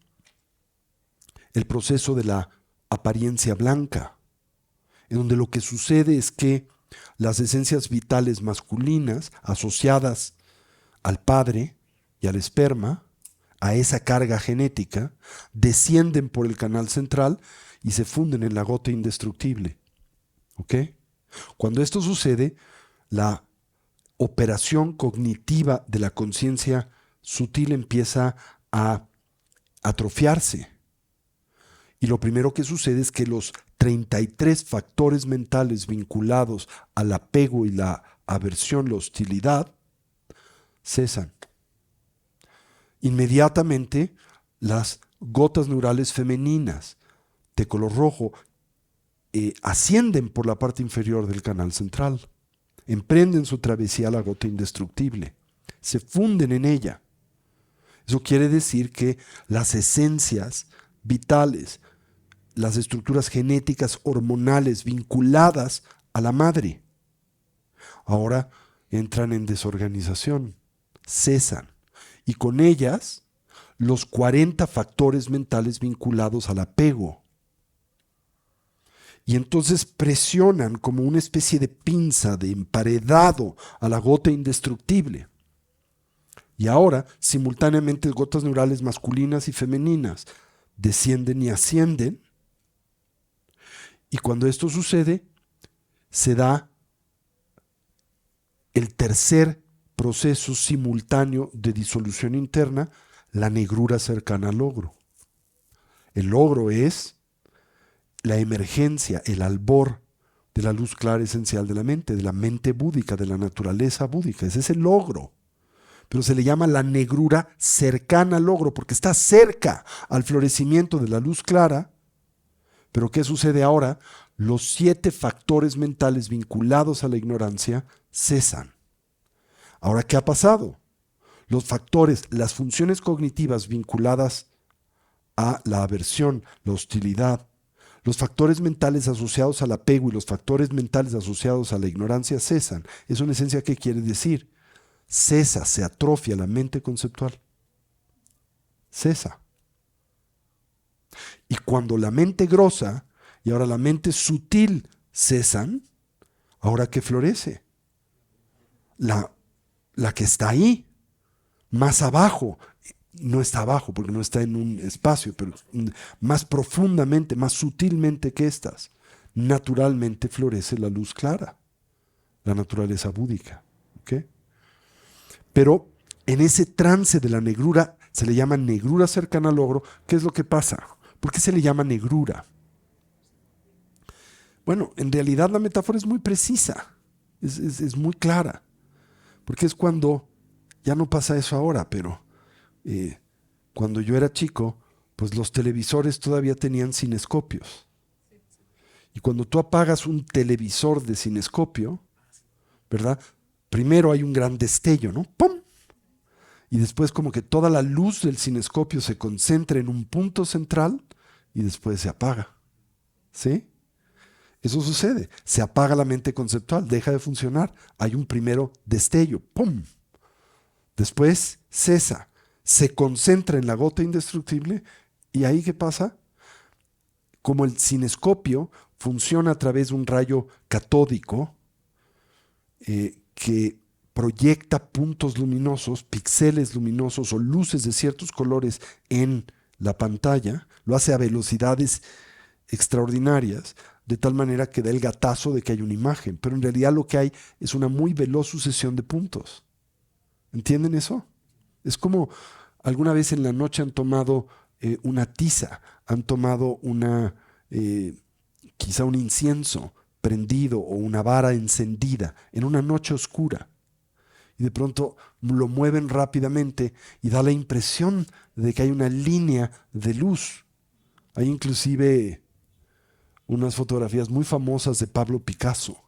El proceso de la apariencia blanca, en donde lo que sucede es que las esencias vitales masculinas asociadas al padre y al esperma, a esa carga genética, descienden por el canal central y se funden en la gota indestructible. ¿Ok? Cuando esto sucede, la operación cognitiva de la conciencia sutil empieza a atrofiarse. Y lo primero que sucede es que los 33 factores mentales vinculados al apego y la aversión, la hostilidad, cesan. Inmediatamente las gotas neurales femeninas de color rojo ascienden por la parte inferior del canal central, emprenden su travesía a la gota indestructible, se funden en ella. Eso quiere decir que las esencias vitales, las estructuras genéticas hormonales vinculadas a la madre, ahora entran en desorganización, cesan, y con ellas los 40 factores mentales vinculados al apego. Y entonces presionan como una especie de pinza, de emparedado a la gota indestructible. Y ahora, simultáneamente, gotas neurales masculinas y femeninas descienden y ascienden. Y cuando esto sucede, se da el tercer proceso simultáneo de disolución interna, la negrura cercana al logro. El logro es la emergencia, el albor de la luz clara esencial de la mente búdica, de la naturaleza búdica. Ese es el logro. Pero se le llama la negrura cercana al logro, porque está cerca al florecimiento de la luz clara. Pero ¿qué sucede ahora? Los 7 factores mentales vinculados a la ignorancia cesan. Ahora, ¿qué ha pasado? Los factores, las funciones cognitivas vinculadas a la aversión, la hostilidad, los factores mentales asociados al apego y los factores mentales asociados a la ignorancia cesan. Eso en esencia, ¿qué quiere decir? Cesa, se atrofia la mente conceptual. Cesa. Y cuando la mente grosa y ahora la mente sutil cesan, ¿ahora qué florece? La que está ahí, más abajo. No está abajo porque no está en un espacio, pero más profundamente, más sutilmente que estas, naturalmente florece la luz clara, la naturaleza búdica. ¿Okay? Pero en ese trance de la negrura, se le llama negrura cercana al logro, ¿qué es lo que pasa? ¿Por qué se le llama negrura? Bueno, en realidad la metáfora es muy precisa, es muy clara, porque es cuando, ya no pasa eso ahora, pero cuando yo era chico, pues los televisores todavía tenían cinescopios. Y cuando tú apagas un televisor de cinescopio, ¿verdad? Primero hay un gran destello, ¿no? ¡Pum! Y después como que toda la luz del cinescopio se concentra en un punto central y después se apaga. ¿Sí? Eso sucede. Se apaga la mente conceptual, deja de funcionar. Hay un primero destello, ¡pum! Después cesa, se concentra en la gota indestructible y ahí ¿qué pasa? Como el cinescopio funciona a través de un rayo catódico que proyecta puntos luminosos, píxeles luminosos o luces de ciertos colores en la pantalla, lo hace a velocidades extraordinarias, de tal manera que da el gatazo de que hay una imagen, pero en realidad lo que hay es una muy veloz sucesión de puntos. ¿Entienden eso? Es como alguna vez en la noche han tomado una tiza, han tomado quizá un incienso prendido o una vara encendida en una noche oscura. Y de pronto lo mueven rápidamente y da la impresión de que hay una línea de luz. Hay inclusive unas fotografías muy famosas de Pablo Picasso,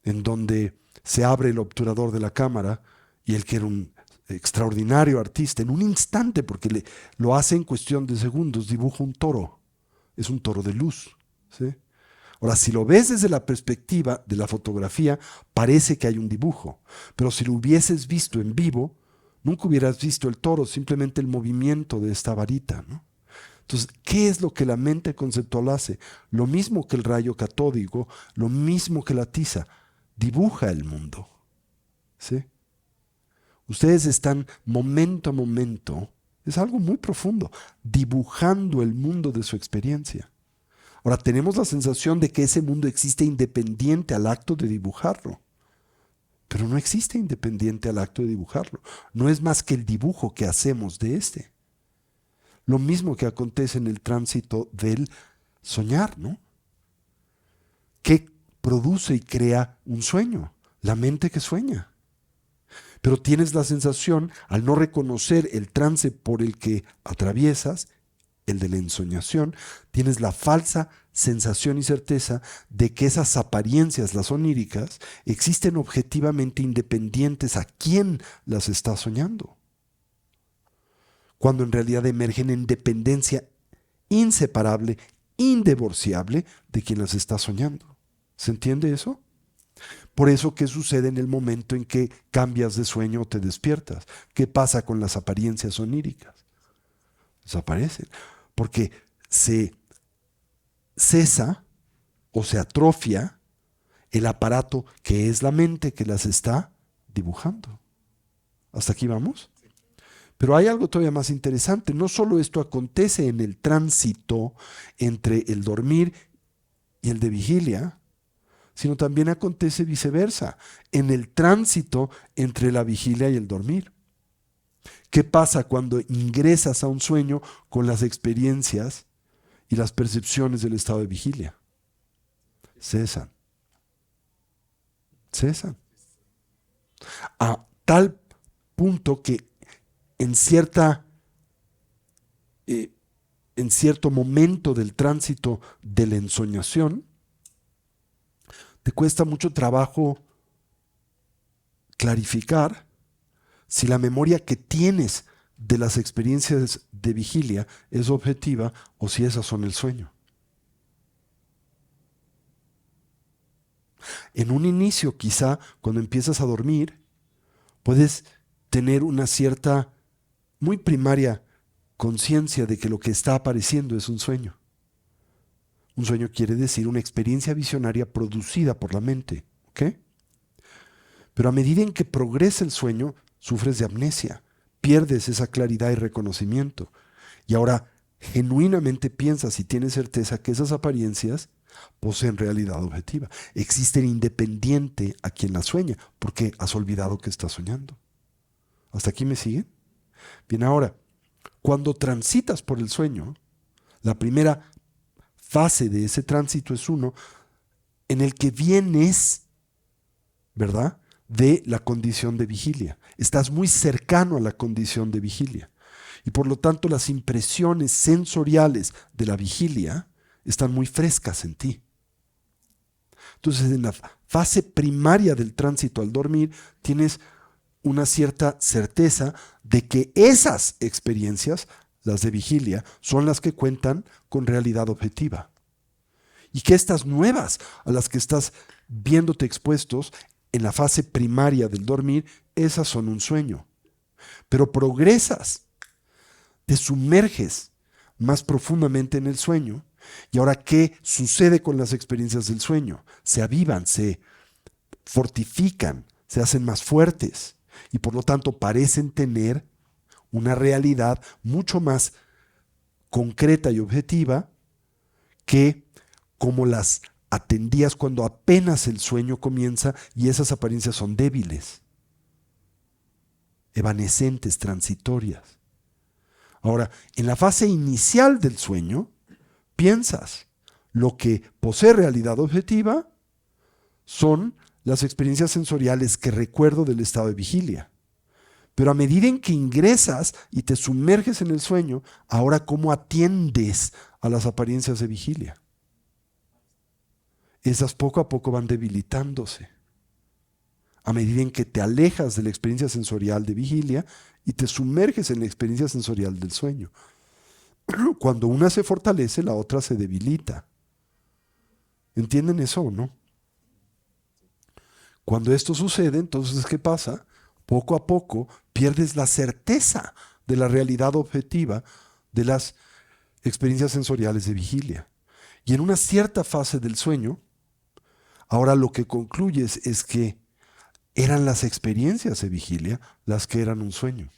en donde se abre el obturador de la cámara y él, que era un extraordinario artista, en un instante, porque lo hace en cuestión de segundos, dibuja un toro. Es un toro de luz. ¿Sí? Ahora, si lo ves desde la perspectiva de la fotografía, parece que hay un dibujo, pero si lo hubieses visto en vivo, nunca hubieras visto el toro, simplemente el movimiento de esta varita, ¿no? Entonces, ¿qué es lo que la mente conceptual hace? Lo mismo que el rayo catódico, lo mismo que la tiza, dibuja el mundo. ¿Sí? Ustedes están momento a momento, es algo muy profundo, dibujando el mundo de su experiencia. Ahora, tenemos la sensación de que ese mundo existe independiente al acto de dibujarlo, pero no existe independiente al acto de dibujarlo. No es más que el dibujo que hacemos de este. Lo mismo que acontece en el tránsito del soñar, ¿no? ¿Qué produce y crea un sueño? La mente que sueña. Pero tienes la sensación, al no reconocer el trance por el que atraviesas, el de la ensoñación, tienes la falsa sensación y certeza de que esas apariencias, las oníricas, existen objetivamente independientes a quien las está soñando, cuando en realidad emergen en dependencia inseparable, indivorciable de quien las está soñando. ¿Se entiende eso? Por eso, ¿qué sucede en el momento en que cambias de sueño o te despiertas? ¿Qué pasa con las apariencias oníricas? Desaparecen, porque se cesa o se atrofia el aparato que es la mente que las está dibujando. ¿Hasta aquí vamos? Pero hay algo todavía más interesante. No solo esto acontece en el tránsito entre el dormir y el de vigilia, sino también acontece viceversa, en el tránsito entre la vigilia y el dormir. ¿Qué pasa cuando ingresas a un sueño con las experiencias y las percepciones del estado de vigilia? Cesan. Cesan. A tal punto que en cierto momento del tránsito de la ensoñación, te cuesta mucho trabajo clarificar si la memoria que tienes de las experiencias de vigilia es objetiva o si esas son el sueño. En un inicio, quizá, cuando empiezas a dormir, puedes tener una cierta, muy primaria conciencia de que lo que está apareciendo es un sueño. Un sueño quiere decir una experiencia visionaria producida por la mente, ¿ok? Pero a medida en que progresa el sueño, sufres de amnesia, pierdes esa claridad y reconocimiento. Y ahora genuinamente piensas y tienes certeza que esas apariencias poseen realidad objetiva. Existen independiente a quien la sueña, porque has olvidado que estás soñando. ¿Hasta aquí me siguen? Bien, ahora, cuando transitas por el sueño, La primera fase de ese tránsito es uno en el que vienes, ¿verdad?, de la condición de vigilia. Estás muy cercano a la condición de vigilia. Y por lo tanto las impresiones sensoriales de la vigilia están muy frescas en ti. Entonces, en la fase primaria del tránsito al dormir, tienes una cierta certeza de que esas experiencias, las de vigilia, son las que cuentan con realidad objetiva. Y que estas nuevas a las que estás viéndote expuestos en la fase primaria del dormir, esas son un sueño. Pero progresas, te sumerges más profundamente en el sueño. Y ahora, ¿qué sucede con las experiencias del sueño? Se avivan, se fortifican, se hacen más fuertes y por lo tanto parecen tener una realidad mucho más concreta y objetiva que como las atendías cuando apenas el sueño comienza y esas apariencias son débiles, evanescentes, transitorias. Ahora, en la fase inicial del sueño, piensas, lo que posee realidad objetiva son las experiencias sensoriales que recuerdo del estado de vigilia. Pero a medida en que ingresas y te sumerges en el sueño, ahora ¿cómo atiendes a las apariencias de vigilia? Esas poco a poco van debilitándose. A medida en que te alejas de la experiencia sensorial de vigilia y te sumerges en la experiencia sensorial del sueño. Cuando una se fortalece, la otra se debilita. ¿Entienden eso o no? Cuando esto sucede, entonces, ¿qué pasa? Poco a poco pierdes la certeza de la realidad objetiva de las experiencias sensoriales de vigilia. Y en una cierta fase del sueño, ahora lo que concluyes es que eran las experiencias de vigilia las que eran un sueño.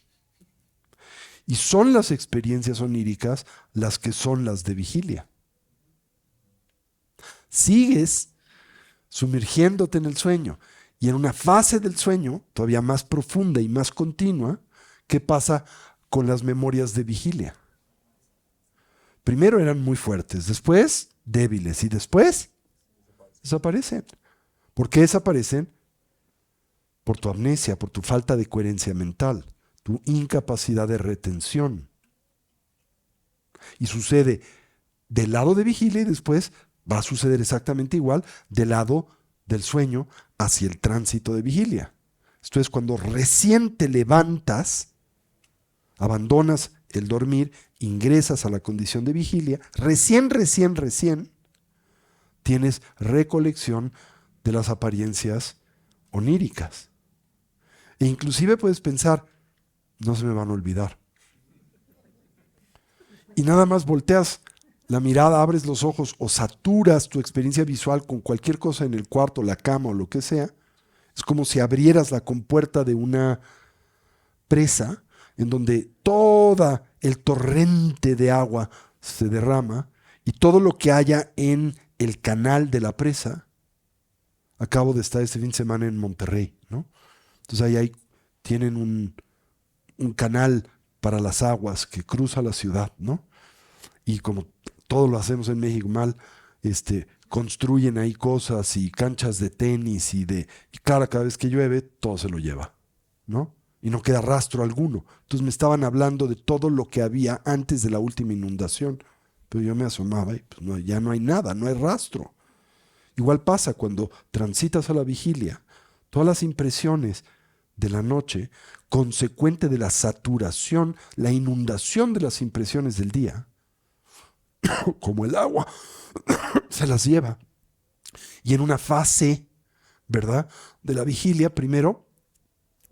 Y son las experiencias oníricas las que son las de vigilia. Sigues sumergiéndote en el sueño. Y en una fase del sueño, todavía más profunda y más continua, ¿qué pasa con las memorias de vigilia? Primero eran muy fuertes, después débiles y después desaparecen. ¿Por qué desaparecen? Por tu amnesia, por tu falta de coherencia mental, tu incapacidad de retención. Y sucede del lado de vigilia y después va a suceder exactamente igual del lado del sueño hacia el tránsito de vigilia. Esto es cuando recién te levantas, abandonas el dormir, ingresas a la condición de vigilia, recién tienes recolección de las apariencias oníricas. E inclusive puedes pensar, no se me van a olvidar. Y nada más volteas la mirada, abres los ojos o saturas tu experiencia visual con cualquier cosa en el cuarto, la cama o lo que sea. Es como si abrieras la compuerta de una presa en donde todo el torrente de agua se derrama y todo lo que haya en el canal de la presa. Acabo de estar este fin de semana en Monterrey, ¿no? Entonces ahí tienen un canal para las aguas que cruza la ciudad, ¿no? Y como todo lo hacemos en México mal, construyen ahí cosas y canchas de tenis y claro, cada vez que llueve, todo se lo lleva, ¿no? Y no queda rastro alguno. Entonces me estaban hablando de todo lo que había antes de la última inundación. Pero yo me asomaba y pues ya no hay nada, no hay rastro. Igual pasa cuando transitas a la vigilia. Todas las impresiones de la noche, consecuente de la saturación, la inundación de las impresiones del día, como el agua, se las lleva. Y en una fase, ¿verdad?, de la vigilia, primero,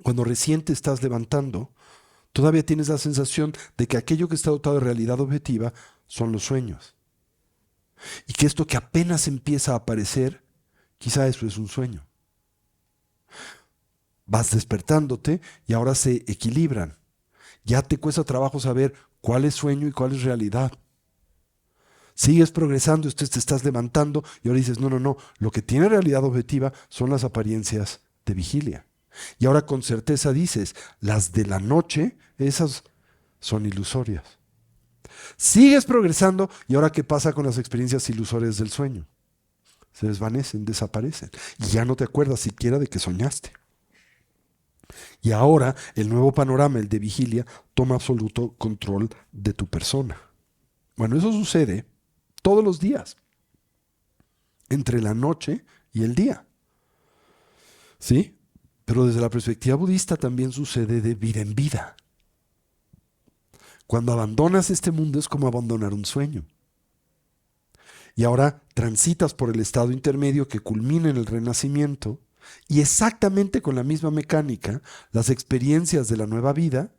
cuando recién te estás levantando, todavía tienes la sensación de que aquello que está dotado de realidad objetiva son los sueños. Y que esto que apenas empieza a aparecer, quizá eso es un sueño. Vas despertándote y ahora se equilibran. Ya te cuesta trabajo saber cuál es sueño y cuál es realidad. Sigues progresando, te estás levantando y ahora dices, no, lo que tiene realidad objetiva son las apariencias de vigilia. Y ahora con certeza dices, las de la noche, esas son ilusorias. Sigues progresando y ahora ¿qué pasa con las experiencias ilusorias del sueño? Se desvanecen, desaparecen y ya no te acuerdas siquiera de que soñaste. Y ahora el nuevo panorama, el de vigilia, toma absoluto control de tu persona. Bueno, eso sucede todos los días, entre la noche y el día. ¿Sí? Pero desde la perspectiva budista también sucede de vida en vida. Cuando abandonas este mundo es como abandonar un sueño. Y ahora transitas por el estado intermedio que culmina en el renacimiento y exactamente con la misma mecánica, las experiencias de la nueva vida,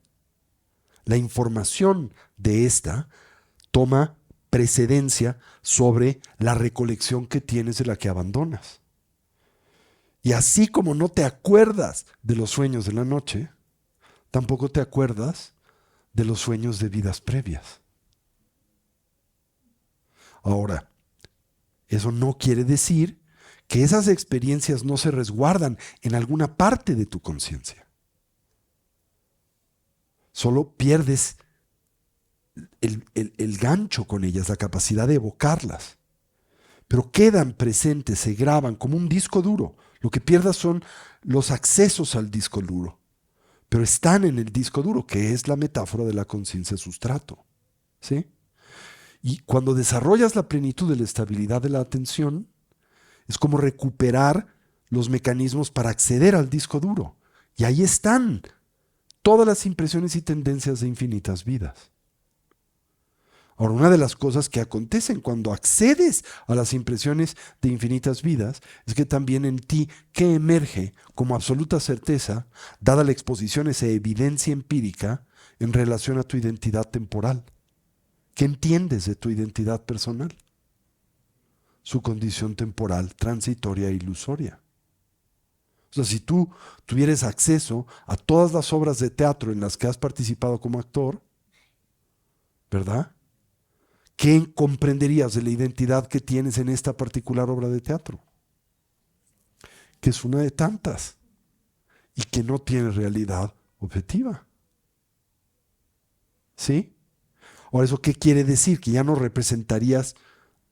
la información de esta toma precedencia sobre la recolección que tienes de la que abandonas. Y así como no te acuerdas de los sueños de la noche, tampoco te acuerdas de los sueños de vidas previas. Ahora, eso no quiere decir que esas experiencias no se resguardan en alguna parte de tu conciencia. Solo pierdes el gancho con ellas, la capacidad de evocarlas. Pero quedan presentes, se graban como un disco duro. Lo que pierdas son los accesos al disco duro. Pero están en el disco duro, que es la metáfora de la conciencia sustrato. ¿Sí? Y cuando desarrollas la plenitud de la estabilidad de la atención, es como recuperar los mecanismos para acceder al disco duro. Y ahí están todas las impresiones y tendencias de infinitas vidas. Ahora, una de las cosas que acontecen cuando accedes a las impresiones de infinitas vidas es que también en ti, ¿qué emerge como absoluta certeza, dada la exposición a esa evidencia empírica en relación a tu identidad temporal? ¿Qué entiendes de tu identidad personal? Su condición temporal, transitoria e ilusoria. O sea, si tú tuvieras acceso a todas las obras de teatro en las que has participado como actor, ¿verdad? ¿Qué comprenderías de la identidad que tienes en esta particular obra de teatro? Que es una de tantas y que no tiene realidad objetiva. ¿Sí? Ahora, ¿eso qué quiere decir? ¿Que ya no representarías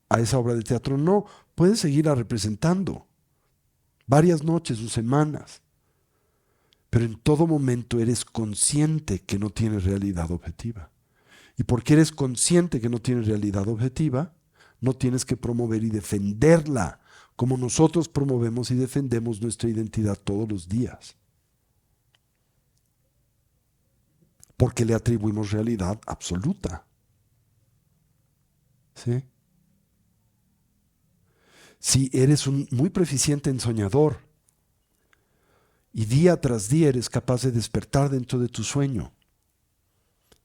a esa obra de teatro? No, puedes seguirla representando varias noches o semanas, pero en todo momento eres consciente que no tiene realidad objetiva. Y porque eres consciente que no tiene realidad objetiva, no tienes que promover y defenderla como nosotros promovemos y defendemos nuestra identidad todos los días. Porque le atribuimos realidad absoluta. ¿Sí? Si eres muy proficiente en soñador y día tras día eres capaz de despertar dentro de tu sueño,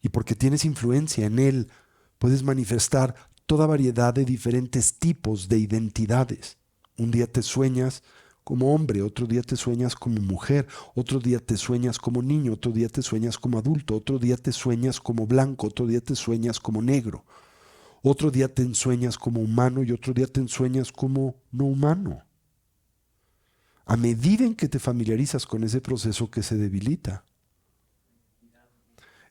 y porque tienes influencia en él, puedes manifestar toda variedad de diferentes tipos de identidades. Un día te sueñas como hombre, otro día te sueñas como mujer, otro día te sueñas como niño, otro día te sueñas como adulto, otro día te sueñas como blanco, otro día te sueñas como negro, otro día te ensueñas como humano y otro día te ensueñas como no humano. A medida en que te familiarizas con ese proceso que se debilita,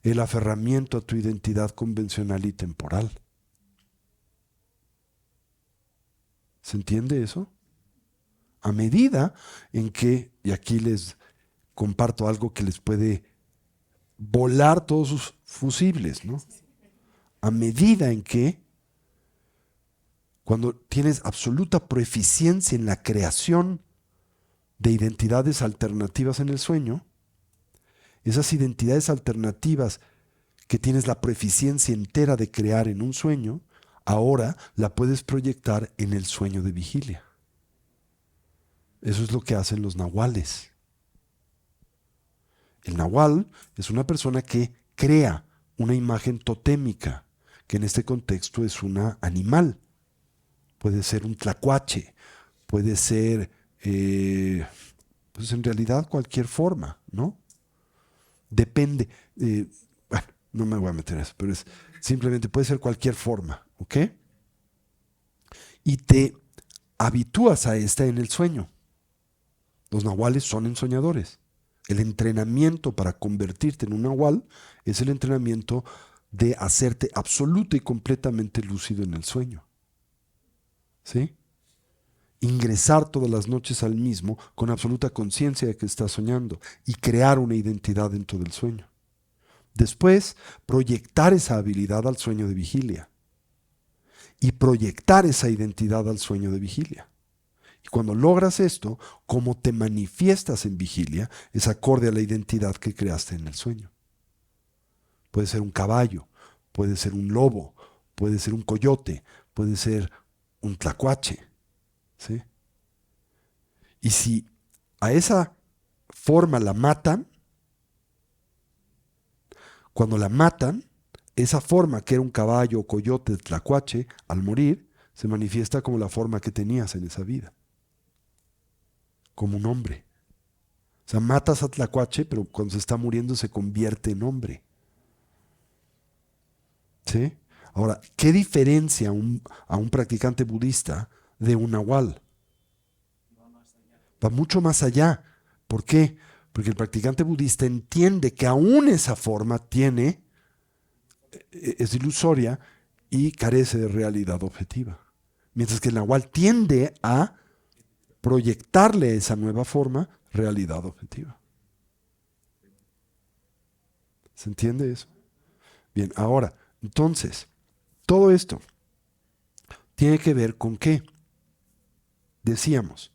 el aferramiento a tu identidad convencional y temporal. ¿Se entiende eso? A medida en que, y aquí les comparto algo que les puede volar todos sus fusibles, ¿no? A medida en que, cuando tienes absoluta proeficiencia en la creación de identidades alternativas en el sueño, esas identidades alternativas que tienes la proeficiencia entera de crear en un sueño, ahora la puedes proyectar en el sueño de vigilia. Eso es lo que hacen los nahuales. El nahual es una persona que crea una imagen totémica, que en este contexto es una animal. Puede ser un tlacuache, puede ser, pues en realidad cualquier forma, ¿no? Depende. Bueno, no me voy a meter en eso, pero simplemente puede ser cualquier forma, ¿ok? Y te habitúas a esta en el sueño. Los nahuales son ensoñadores. El entrenamiento para convertirte en un nahual es el entrenamiento de hacerte absoluta y completamente lúcido en el sueño. ¿Sí? Ingresar todas las noches al mismo con absoluta conciencia de que estás soñando y crear una identidad dentro del sueño. Después, proyectar esa habilidad al sueño de vigilia y proyectar esa identidad al sueño de vigilia. Y cuando logras esto, como te manifiestas en vigilia es acorde a la identidad que creaste en el sueño. Puede ser un caballo, puede ser un lobo, puede ser un coyote, puede ser un tlacuache. ¿Sí? Y si a esa forma la matan, cuando la matan, esa forma que era un caballo, coyote, tlacuache, al morir, se manifiesta como la forma que tenías en esa vida. Como un hombre. O sea, matas a tlacuache, pero cuando se está muriendo se convierte en hombre. ¿Sí? Ahora, ¿qué diferencia a un practicante budista de un nahual? Va mucho más allá. ¿Por qué? Porque el practicante budista entiende que aún esa forma es ilusoria y carece de realidad objetiva. Mientras que el nahual tiende a proyectarle a esa nueva forma realidad objetiva. ¿Se entiende eso? Bien, ahora, entonces, todo esto tiene que ver con qué. Decíamos,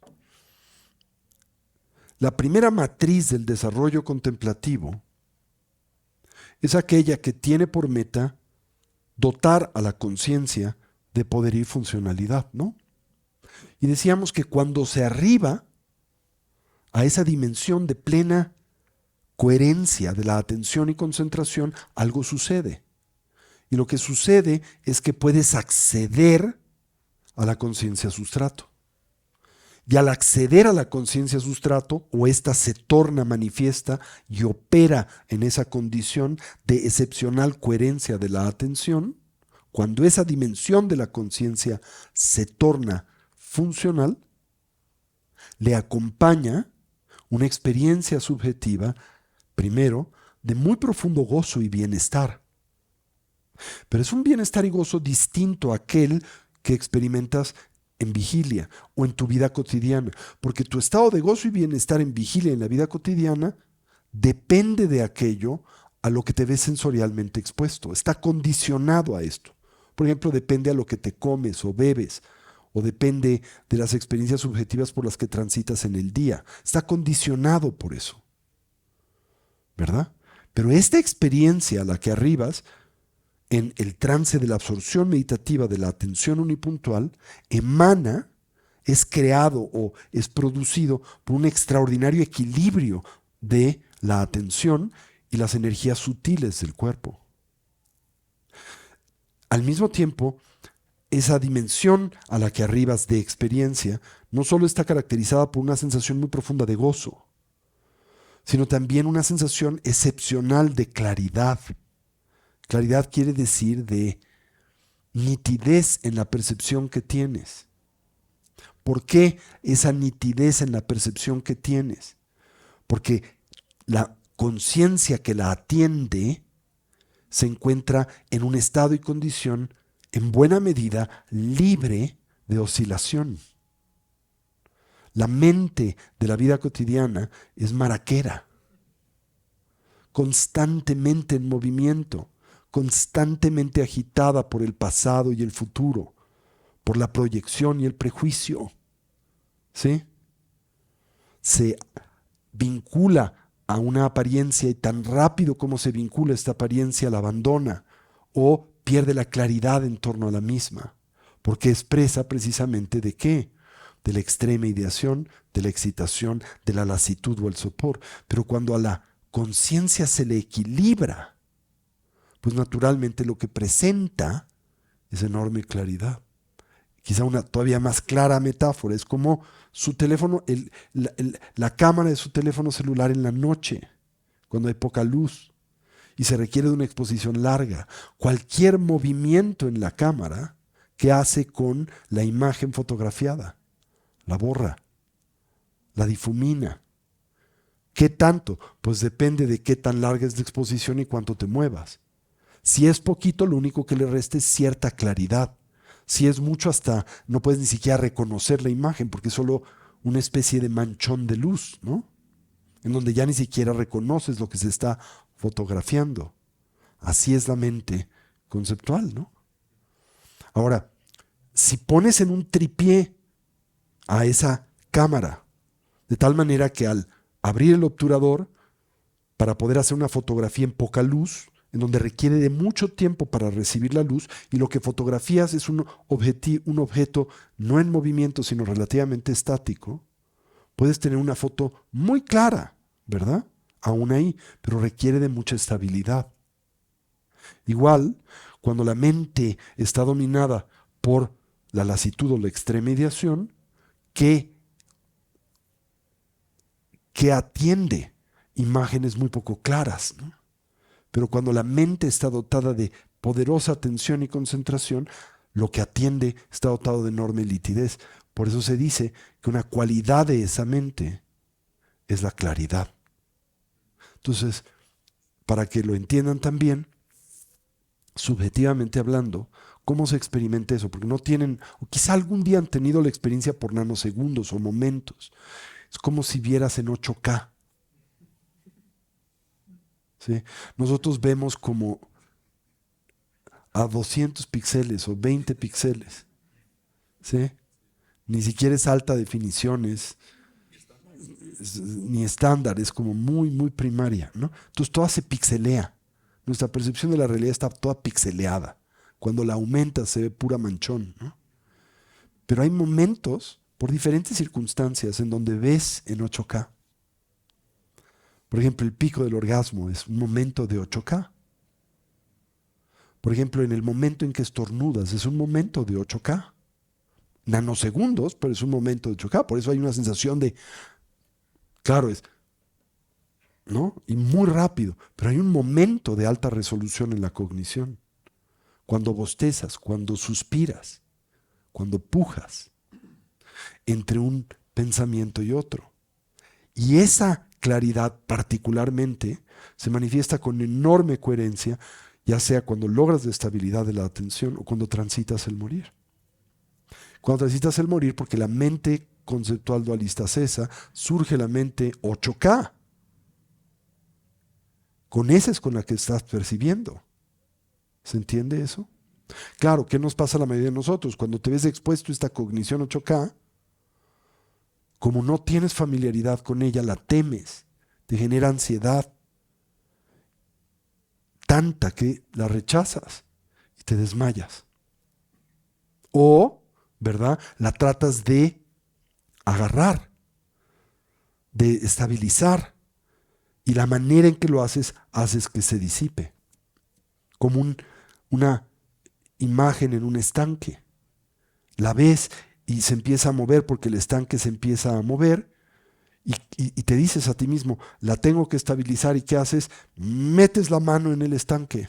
la primera matriz del desarrollo contemplativo es aquella que tiene por meta dotar a la conciencia de poder y funcionalidad, ¿no? Y decíamos que cuando se arriba a esa dimensión de plena coherencia de la atención y concentración, algo sucede. Y lo que sucede es que puedes acceder a la conciencia sustrato. Y al acceder a la conciencia sustrato, o ésta se torna manifiesta y opera en esa condición de excepcional coherencia de la atención, cuando esa dimensión de la conciencia se torna funcional, le acompaña una experiencia subjetiva, primero, de muy profundo gozo y bienestar. Pero es un bienestar y gozo distinto a aquel que experimentas en vigilia o en tu vida cotidiana, porque tu estado de gozo y bienestar en vigilia en la vida cotidiana depende de aquello a lo que te ves sensorialmente expuesto, está condicionado a esto. Por ejemplo, depende a lo que te comes o bebes, o depende de las experiencias subjetivas por las que transitas en el día. Está condicionado por eso, ¿verdad? Pero esta experiencia a la que arribas en el trance de la absorción meditativa de la atención unipuntual emana, es creado o es producido por un extraordinario equilibrio de la atención y las energías sutiles del cuerpo. Al mismo tiempo, esa dimensión a la que arribas de experiencia no solo está caracterizada por una sensación muy profunda de gozo, sino también una sensación excepcional de claridad. Claridad quiere decir de nitidez en la percepción que tienes. ¿Por qué esa nitidez en la percepción que tienes? Porque la conciencia que la atiende se encuentra en un estado y condición en buena medida libre de oscilación. La mente de la vida cotidiana es maraquera, constantemente en movimiento, constantemente agitada por el pasado y el futuro, por la proyección y el prejuicio. ¿Sí? Se vincula a una apariencia y tan rápido como se vincula esta apariencia la abandona o pierde la claridad en torno a la misma, porque expresa precisamente de qué, de la extrema ideación, de la excitación, de la lasitud o el sopor. Pero cuando a la conciencia se le equilibra, pues naturalmente lo que presenta es enorme claridad. Quizá una todavía más clara metáfora es como su teléfono, la cámara de su teléfono celular en la noche, cuando hay poca luz y se requiere de una exposición larga. Cualquier movimiento en la cámara, ¿qué hace con la imagen fotografiada? La borra, la difumina. ¿Qué tanto? Pues depende de qué tan larga es la exposición y cuánto te muevas. Si es poquito, lo único que le resta es cierta claridad. Si es mucho, hasta no puedes ni siquiera reconocer la imagen porque es solo una especie de manchón de luz, ¿no? En donde ya ni siquiera reconoces lo que se está fotografiando. Así es la mente conceptual, ¿no? Ahora, si pones en un tripié a esa cámara, de tal manera que al abrir el obturador, para poder hacer una fotografía en poca luz, en donde requiere de mucho tiempo para recibir la luz, y lo que fotografías es un objeto no en movimiento, sino relativamente estático, puedes tener una foto muy clara, ¿verdad? Aún ahí, pero requiere de mucha estabilidad. Igual, cuando la mente está dominada por la lasitud o la extremediación, que atiende imágenes muy poco claras, ¿no? Pero cuando la mente está dotada de poderosa atención y concentración, lo que atiende está dotado de enorme nitidez. Por eso se dice que una cualidad de esa mente es la claridad. Entonces, para que lo entiendan también, subjetivamente hablando, ¿cómo se experimenta eso? Porque no tienen, o quizá algún día han tenido la experiencia por nanosegundos o momentos. Es como si vieras en 8K. ¿Sí? Nosotros vemos como a 200 píxeles o 20 píxeles. ¿Sí? Ni siquiera es alta definición, ni estándar, es como muy, muy primaria, ¿no? Entonces toda se pixelea. Nuestra percepción de la realidad está toda pixeleada. Cuando la aumentas se ve pura manchón, ¿no? Pero hay momentos, por diferentes circunstancias, en donde ves en 8K. Por ejemplo, el pico del orgasmo es un momento de 8K. Por ejemplo, en el momento en que estornudas es un momento de 8K. Nanosegundos, pero es un momento de 8K. Por eso hay una sensación de, claro, ¿no? Y muy rápido. Pero hay un momento de alta resolución en la cognición. Cuando bostezas, cuando suspiras, cuando pujas entre un pensamiento y otro. Y esa claridad particularmente se manifiesta con enorme coherencia, ya sea cuando logras la estabilidad de la atención o cuando transitas el morir. Cuando transitas el morir, porque la mente conceptual dualista cesa, surge la mente 8K. Con esa es con la que estás percibiendo. ¿Se entiende eso? Claro, ¿qué nos pasa a la mayoría de nosotros? Cuando te ves expuesto a esta cognición 8K, como no tienes familiaridad con ella, la temes, te genera ansiedad tanta que la rechazas y te desmayas. O, ¿verdad? La tratas de agarrar, de estabilizar, y la manera en que lo haces que se disipe, como una imagen en un estanque. La ves y se empieza a mover porque el estanque se empieza a mover y te dices a ti mismo, la tengo que estabilizar. ¿Y qué haces? Metes la mano en el estanque.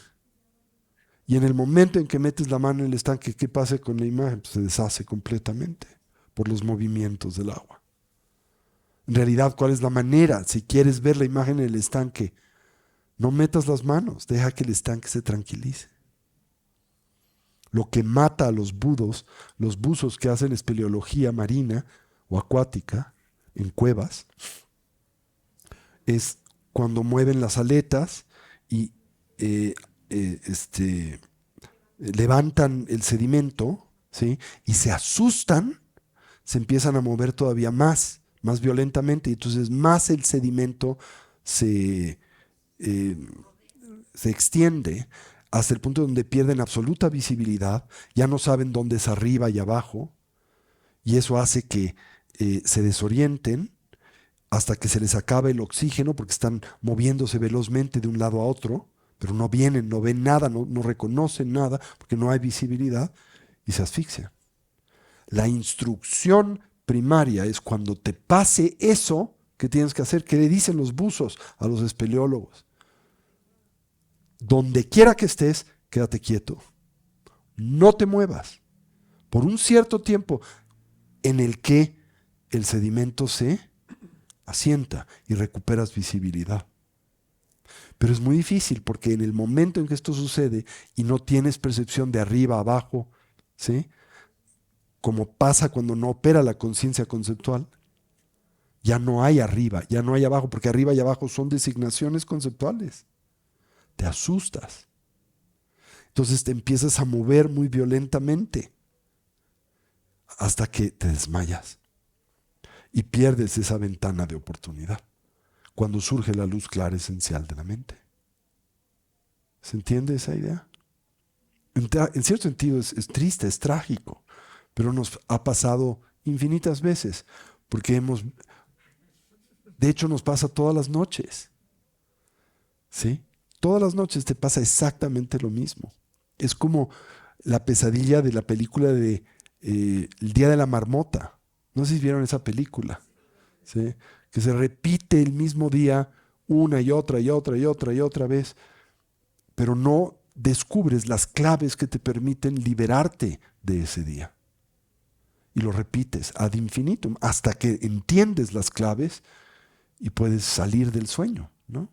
Y en el momento en que metes la mano en el estanque, ¿qué pasa con la imagen? Pues se deshace completamente por los movimientos del agua. En realidad, ¿cuál es la manera? Si quieres ver la imagen en el estanque, no metas las manos, deja que el estanque se tranquilice. Lo que mata a los buzos que hacen espeleología marina o acuática en cuevas, es cuando mueven las aletas y eh, levantan el sedimento, ¿sí? Y se asustan, se empiezan a mover todavía más violentamente, y entonces más el sedimento eh, se extiende hasta el punto donde pierden absoluta visibilidad, ya no saben dónde es arriba y abajo, y eso hace que se desorienten hasta que se les acabe el oxígeno porque están moviéndose velozmente de un lado a otro, pero no vienen, no ven nada, no reconocen nada porque no hay visibilidad y se asfixian. La instrucción primaria es cuando te pase eso que tienes que hacer, que le dicen los buzos a los espeleólogos. Donde quiera que estés, quédate quieto. No te muevas por un cierto tiempo en el que el sedimento se asienta y recuperas visibilidad. Pero es muy difícil porque en el momento en que esto sucede y no tienes percepción de arriba, abajo, ¿sí? Como pasa cuando no opera la conciencia conceptual, ya no hay arriba, ya no hay abajo, porque arriba y abajo son designaciones conceptuales. Te asustas. Entonces te empiezas a mover muy violentamente hasta que te desmayas y pierdes esa ventana de oportunidad cuando surge la luz clara esencial de la mente. ¿Se entiende esa idea? En cierto sentido es triste, es trágico, pero nos ha pasado infinitas veces, porque de hecho nos pasa todas las noches, ¿sí? Todas las noches te pasa exactamente lo mismo. Es como la pesadilla de la película de El Día de la Marmota. No sé si vieron esa película, ¿sí? Que se repite el mismo día una y otra y otra y otra y otra vez, pero no descubres las claves que te permiten liberarte de ese día. Y lo repites ad infinitum hasta que entiendes las claves y puedes salir del sueño, ¿no?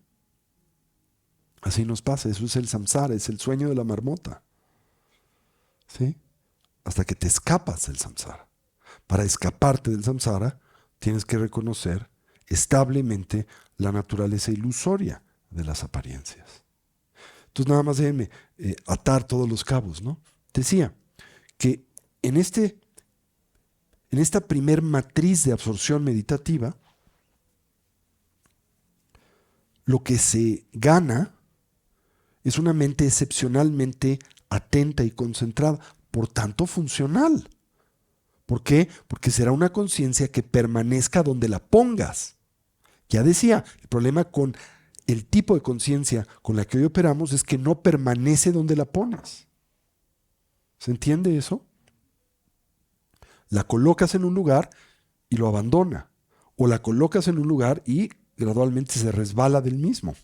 Así nos pasa, eso es el samsara, es el sueño de la marmota, ¿sí? Hasta que te escapas del samsara. Para escaparte del samsara, tienes que reconocer establemente la naturaleza ilusoria de las apariencias. Entonces, nada más déjenme atar todos los cabos, ¿no? Decía que en esta primer matriz de absorción meditativa, lo que se gana es una mente excepcionalmente atenta y concentrada, por tanto funcional. ¿Por qué? Porque será una conciencia que permanezca donde la pongas. Ya decía, el problema con el tipo de conciencia con la que hoy operamos es que no permanece donde la pones. ¿Se entiende eso? La colocas en un lugar y lo abandona. O la colocas en un lugar y gradualmente se resbala del mismo.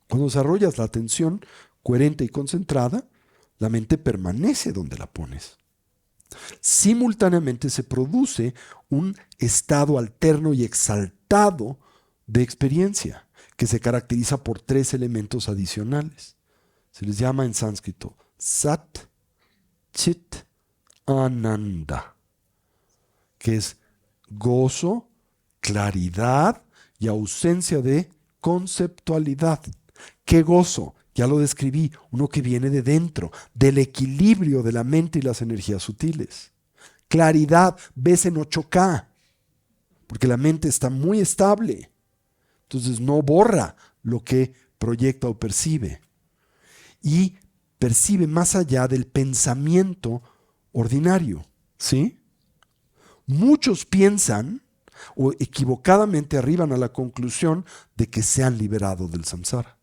Cuando desarrollas la atención coherente y concentrada, la mente permanece donde la pones. Simultáneamente se produce un estado alterno y exaltado de experiencia que se caracteriza por 3 elementos adicionales. Se les llama en sánscrito Sat, Chit, Ananda, que es gozo, claridad y ausencia de conceptualidad. ¿Qué gozo? Ya lo describí, uno que viene de dentro, del equilibrio de la mente y las energías sutiles. Claridad, ves en 8K, porque la mente está muy estable. Entonces no borra lo que proyecta o percibe. Y percibe más allá del pensamiento ordinario, ¿sí? Muchos piensan o equivocadamente arriban a la conclusión de que se han liberado del samsara.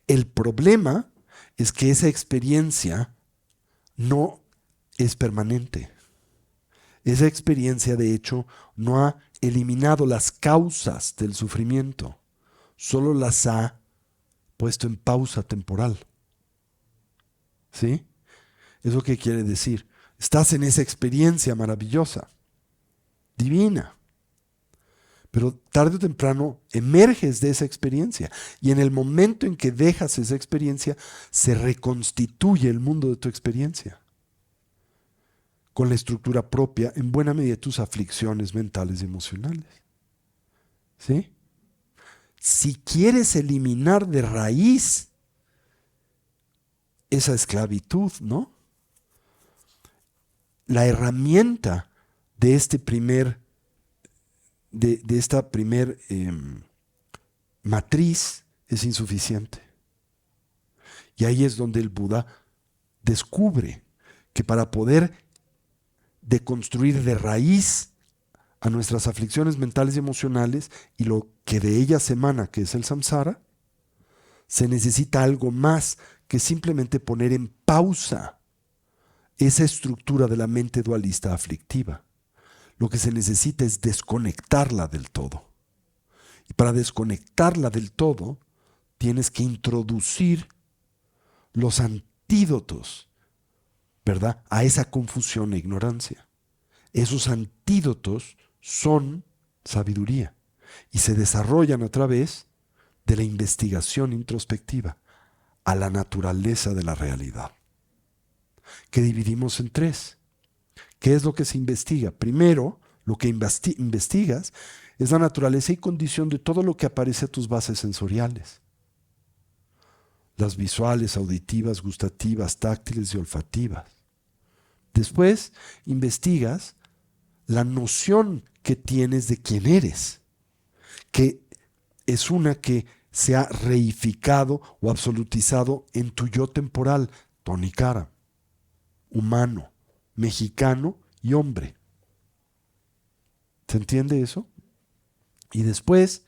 El problema es que esa experiencia no es permanente. Esa experiencia, de hecho, no ha eliminado las causas del sufrimiento, solo las ha puesto en pausa temporal. ¿Sí? ¿Eso qué quiere decir? Estás en esa experiencia maravillosa, divina, pero tarde o temprano emerges de esa experiencia y en el momento en que dejas esa experiencia se reconstituye el mundo de tu experiencia con la estructura propia, en buena medida, de tus aflicciones mentales y emocionales. ¿Sí? Si quieres eliminar de raíz esa esclavitud, ¿no? La herramienta de esta primer matriz es insuficiente. Y ahí es donde el Buda descubre que para poder deconstruir de raíz a nuestras aflicciones mentales y emocionales y lo que de ellas emana, que es el samsara, se necesita algo más que simplemente poner en pausa esa estructura de la mente dualista aflictiva. Lo que se necesita es desconectarla del todo. Y para desconectarla del todo, tienes que introducir los antídotos, ¿verdad?, a esa confusión e ignorancia. Esos antídotos son sabiduría y se desarrollan a través de la investigación introspectiva a la naturaleza de la realidad, que dividimos en tres. ¿Qué es lo que se investiga? Primero, lo que investigas es la naturaleza y condición de todo lo que aparece a tus bases sensoriales. Las visuales, auditivas, gustativas, táctiles y olfativas. Después, investigas la noción que tienes de quién eres, que es una que se ha reificado o absolutizado en tu yo temporal, Tony Cara, humano, mexicano y hombre. ¿Se entiende eso? Y después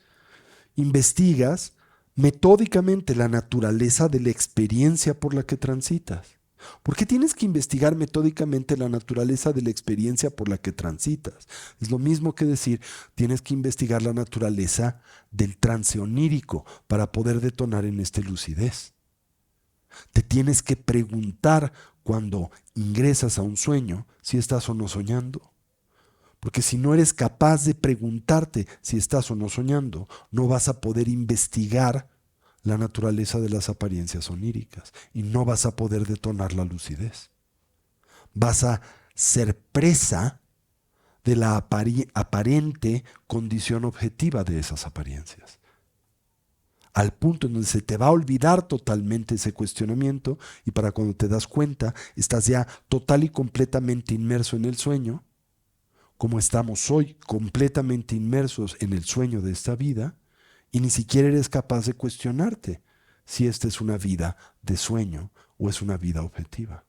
investigas metódicamente la naturaleza de la experiencia por la que transitas. ¿Por qué tienes que investigar metódicamente la naturaleza de la experiencia por la que transitas? Es lo mismo que decir, tienes que investigar la naturaleza del trance onírico para poder detonar en lucidez. Te tienes que preguntar cuando ingresas a un sueño si estás o no soñando. Porque si no eres capaz de preguntarte si estás o no soñando, no vas a poder investigar la naturaleza de las apariencias oníricas y no vas a poder detonar la lucidez. Vas a ser presa de la aparente condición objetiva de esas apariencias. Al punto en donde se te va a olvidar totalmente ese cuestionamiento y para cuando te das cuenta, estás ya total y completamente inmerso en el sueño, como estamos hoy completamente inmersos en el sueño de esta vida, y ni siquiera eres capaz de cuestionarte si esta es una vida de sueño o es una vida objetiva.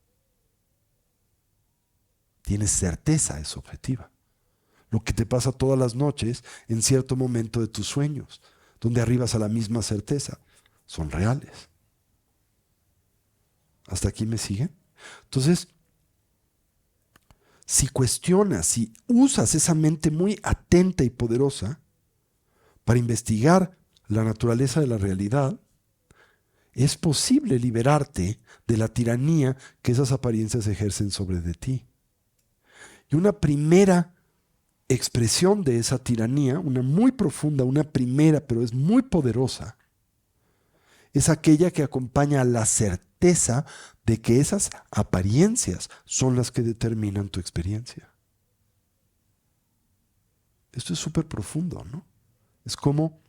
Tienes certeza, es objetiva. Lo que te pasa todas las noches en cierto momento de tus sueños, donde arribas a la misma certeza, son reales. ¿Hasta aquí me siguen? Entonces, si cuestionas, si usas esa mente muy atenta y poderosa para investigar la naturaleza de la realidad, es posible liberarte de la tiranía que esas apariencias ejercen sobre de ti. Y una primera expresión de esa tiranía, una muy profunda, una primera, pero es muy poderosa, es aquella que acompaña a la certeza de que esas apariencias son las que determinan tu experiencia. Esto es súper profundo, ¿no? Es como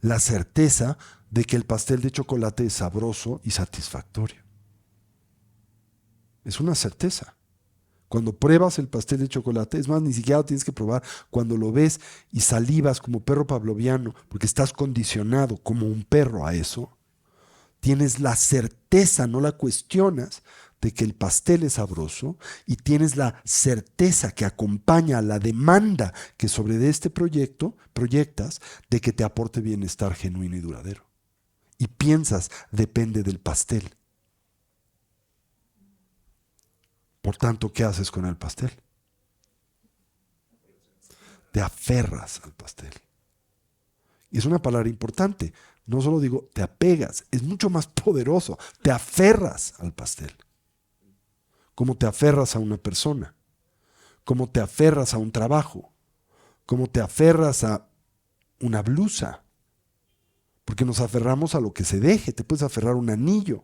la certeza de que el pastel de chocolate es sabroso y satisfactorio. Es una certeza. Cuando pruebas el pastel de chocolate, es más, ni siquiera lo tienes que probar, cuando lo ves y salivas como perro pavloviano, porque estás condicionado como un perro a eso, tienes la certeza, no la cuestionas, de que el pastel es sabroso y tienes la certeza que acompaña a la demanda que sobre de este proyecto proyectas de que te aporte bienestar genuino y duradero. Y piensas, depende del pastel. Por tanto, ¿qué haces con el pastel? Te aferras al pastel. Y es una palabra importante. No solo digo te apegas, es mucho más poderoso. Te aferras al pastel. Como te aferras a una persona. Como te aferras a un trabajo. Como te aferras a una blusa. Porque nos aferramos a lo que se deje. Te puedes aferrar a un anillo.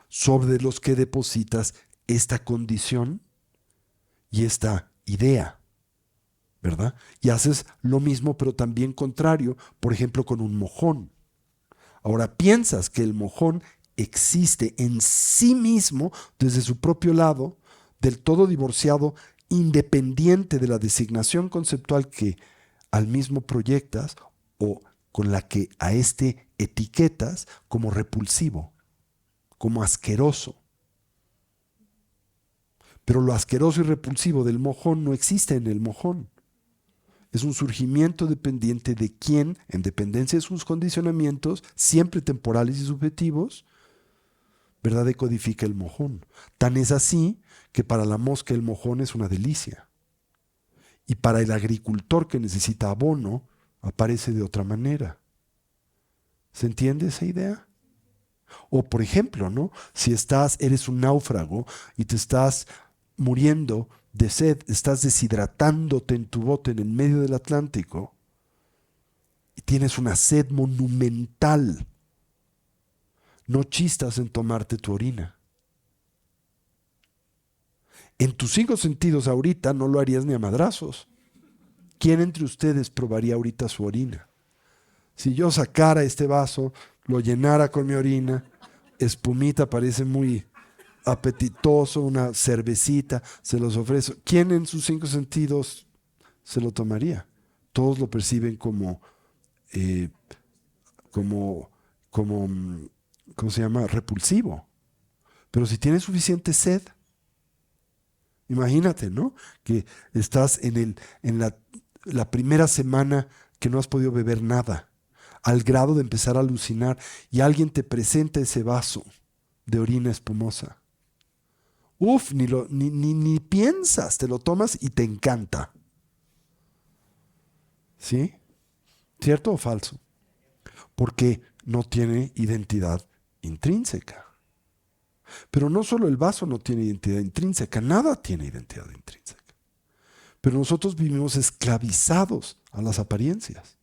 Sobre los que depositas esta condición y esta idea, ¿verdad? Y haces lo mismo, pero también contrario, por ejemplo, con un mojón. Ahora piensas que el mojón existe en sí mismo, desde su propio lado, del todo divorciado, independiente de la designación conceptual que al mismo proyectas o con la que a este etiquetas como repulsivo, como asqueroso. Pero lo asqueroso y repulsivo del mojón no existe en el mojón. Es un surgimiento dependiente de quien, en dependencia de sus condicionamientos, siempre temporales y subjetivos, ¿verdad?, decodifica el mojón. Tan es así que para la mosca el mojón es una delicia. Y para el agricultor que necesita abono, aparece de otra manera. ¿Se entiende esa idea? O por ejemplo, ¿no? Si eres un náufrago y te estás muriendo de sed, estás deshidratándote en tu bote en el medio del Atlántico, tienes una sed monumental. No chistas en tomarte tu orina. En tus 5 sentidos ahorita no lo harías ni a madrazos. ¿Quién entre ustedes probaría ahorita su orina? Si yo sacara este vaso, lo llenara con mi orina, espumita, parece muy apetitoso, una cervecita, se los ofrezco. ¿Quién en sus 5 sentidos se lo tomaría? Todos lo perciben eh, como, ¿cómo se llama? Repulsivo. Pero si tienes suficiente sed, imagínate, ¿no? Que estás en la primera semana que no has podido beber nada, al grado de empezar a alucinar, y alguien te presenta ese vaso de orina espumosa. Uf, ni piensas, te lo tomas y te encanta. ¿Sí? ¿Cierto o falso? Porque no tiene identidad intrínseca. Pero no solo el vaso no tiene identidad intrínseca, nada tiene identidad intrínseca. Pero nosotros vivimos esclavizados a las apariencias,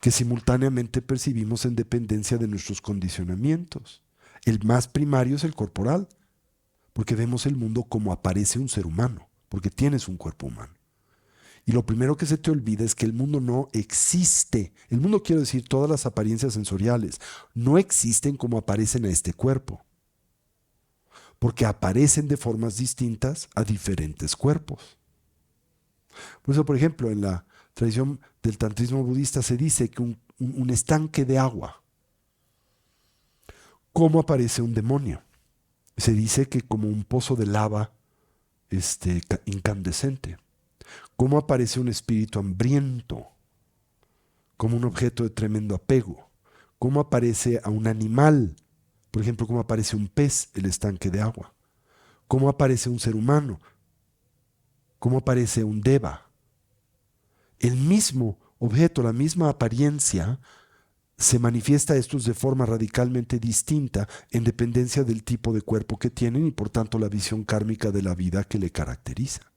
que simultáneamente percibimos en dependencia de nuestros condicionamientos. El más primario es el corporal, porque vemos el mundo como aparece un ser humano, porque tienes un cuerpo humano. Y lo primero que se te olvida es que el mundo no existe. El mundo, quiero decir, todas las apariencias sensoriales, no existen como aparecen a este cuerpo, porque aparecen de formas distintas a diferentes cuerpos. Por eso, por ejemplo, en la tradición del tantrismo budista se dice que un estanque de agua, ¿cómo aparece un demonio? Se dice que como un pozo de lava incandescente. ¿Cómo aparece un espíritu hambriento? Como un objeto de tremendo apego. ¿Cómo aparece a un animal? Por ejemplo, ¿cómo aparece un pez, el estanque de agua? ¿Cómo aparece un ser humano? ¿Cómo aparece un deva? El mismo objeto, la misma apariencia, se manifiesta a estos de forma radicalmente distinta en dependencia del tipo de cuerpo que tienen y por tanto la visión kármica de la vida que le caracteriza.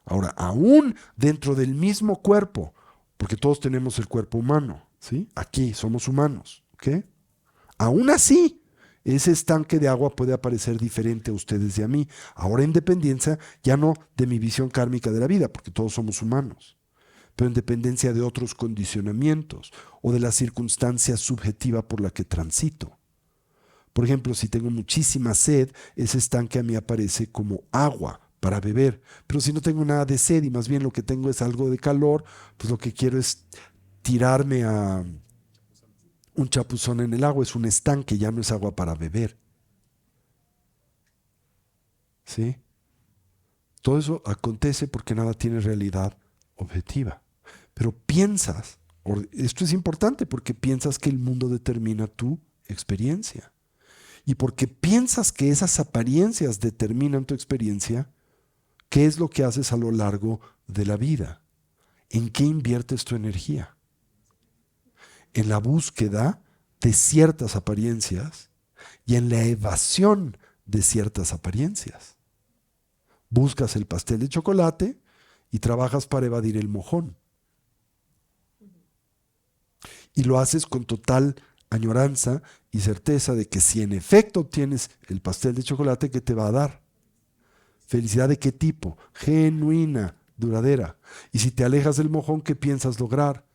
Ahora, aún dentro del mismo cuerpo, porque todos tenemos el cuerpo humano, ¿sí? Aquí somos humanos, ¿ok? Aún así, ese estanque de agua puede aparecer diferente a ustedes y a mí. Ahora en dependencia ya no de mi visión kármica de la vida, porque todos somos humanos, pero en dependencia de otros condicionamientos o de la circunstancia subjetiva por la que transito. Por ejemplo, si tengo muchísima sed, ese estanque a mí aparece como agua para beber. Pero si no tengo nada de sed y más bien lo que tengo es algo de calor, pues lo que quiero es tirarme a un chapuzón en el agua. Es un estanque, ya no es agua para beber. ¿Sí? Todo eso acontece porque nada tiene realidad objetiva. Pero piensas, esto es importante porque piensas que el mundo determina tu experiencia. Y porque piensas que esas apariencias determinan tu experiencia, ¿qué es lo que haces a lo largo de la vida? ¿En qué inviertes tu energía? En la búsqueda de ciertas apariencias y en la evasión de ciertas apariencias. Buscas el pastel de chocolate y trabajas para evadir el mojón. Y lo haces con total añoranza y certeza de que si en efecto obtienes el pastel de chocolate, ¿qué te va a dar? ¿Felicidad de qué tipo? Genuina, duradera. Y si te alejas del mojón, ¿qué piensas lograr?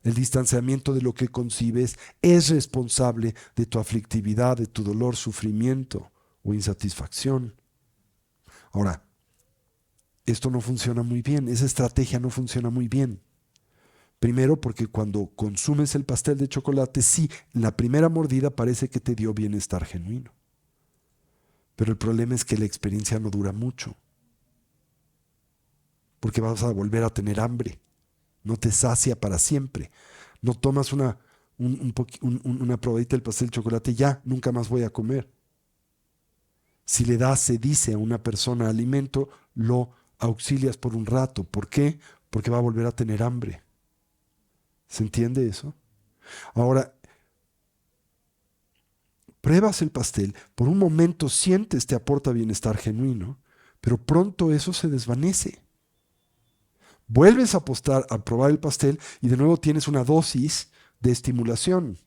El distanciamiento de lo que concibes es responsable de tu aflictividad, de tu dolor, sufrimiento o insatisfacción. Ahora, esto no funciona muy bien, esa estrategia no funciona muy bien. Primero porque cuando consumes el pastel de chocolate, sí, en la primera mordida parece que te dio bienestar genuino. Pero el problema es que la experiencia no dura mucho, porque vas a volver a tener hambre. No te sacia para siempre. No tomas una probadita del pastel de chocolate, ya, nunca más voy a comer. Si le das, se dice a una persona alimento, lo auxilias por un rato. ¿Por qué? Porque va a volver a tener hambre. ¿Se entiende eso? Ahora, pruebas el pastel, por un momento sientes te aporta bienestar genuino, pero pronto eso se desvanece. Vuelves a probar el pastel y de nuevo tienes una dosis de estimulación,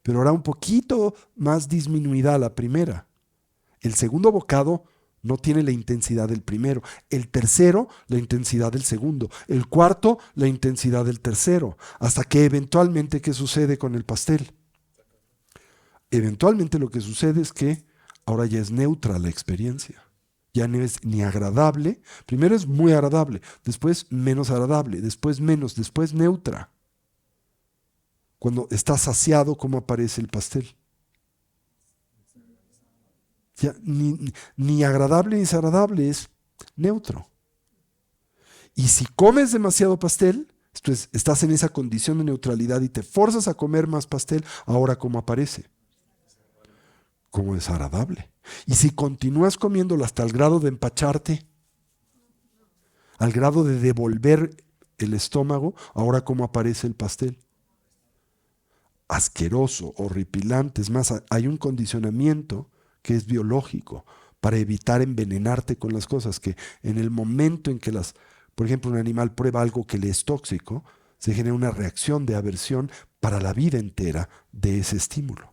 pero ahora un poquito más disminuida a la primera. El segundo bocado no tiene la intensidad del primero. El tercero, la intensidad del segundo. El cuarto, la intensidad del tercero. Hasta que eventualmente, ¿qué sucede con el pastel? Eventualmente lo que sucede es que ahora ya es neutra la experiencia. Ya no es ni agradable. Primero es muy agradable, después menos agradable, después menos, después neutra. Cuando está saciado, ¿cómo aparece el pastel? Ya ni agradable ni desagradable, es neutro. Y si comes demasiado pastel, entonces estás en esa condición de neutralidad y te forzas a comer más pastel, ahora ¿cómo aparece? Como desagradable. Y si continúas comiéndolo hasta el grado de empacharte, al grado de devolver el estómago, ahora ¿cómo aparece el pastel? Asqueroso, horripilante. Es más, hay un condicionamiento que es biológico para evitar envenenarte con las cosas, que en el momento en que por ejemplo, un animal prueba algo que le es tóxico, se genera una reacción de aversión para la vida entera de ese estímulo.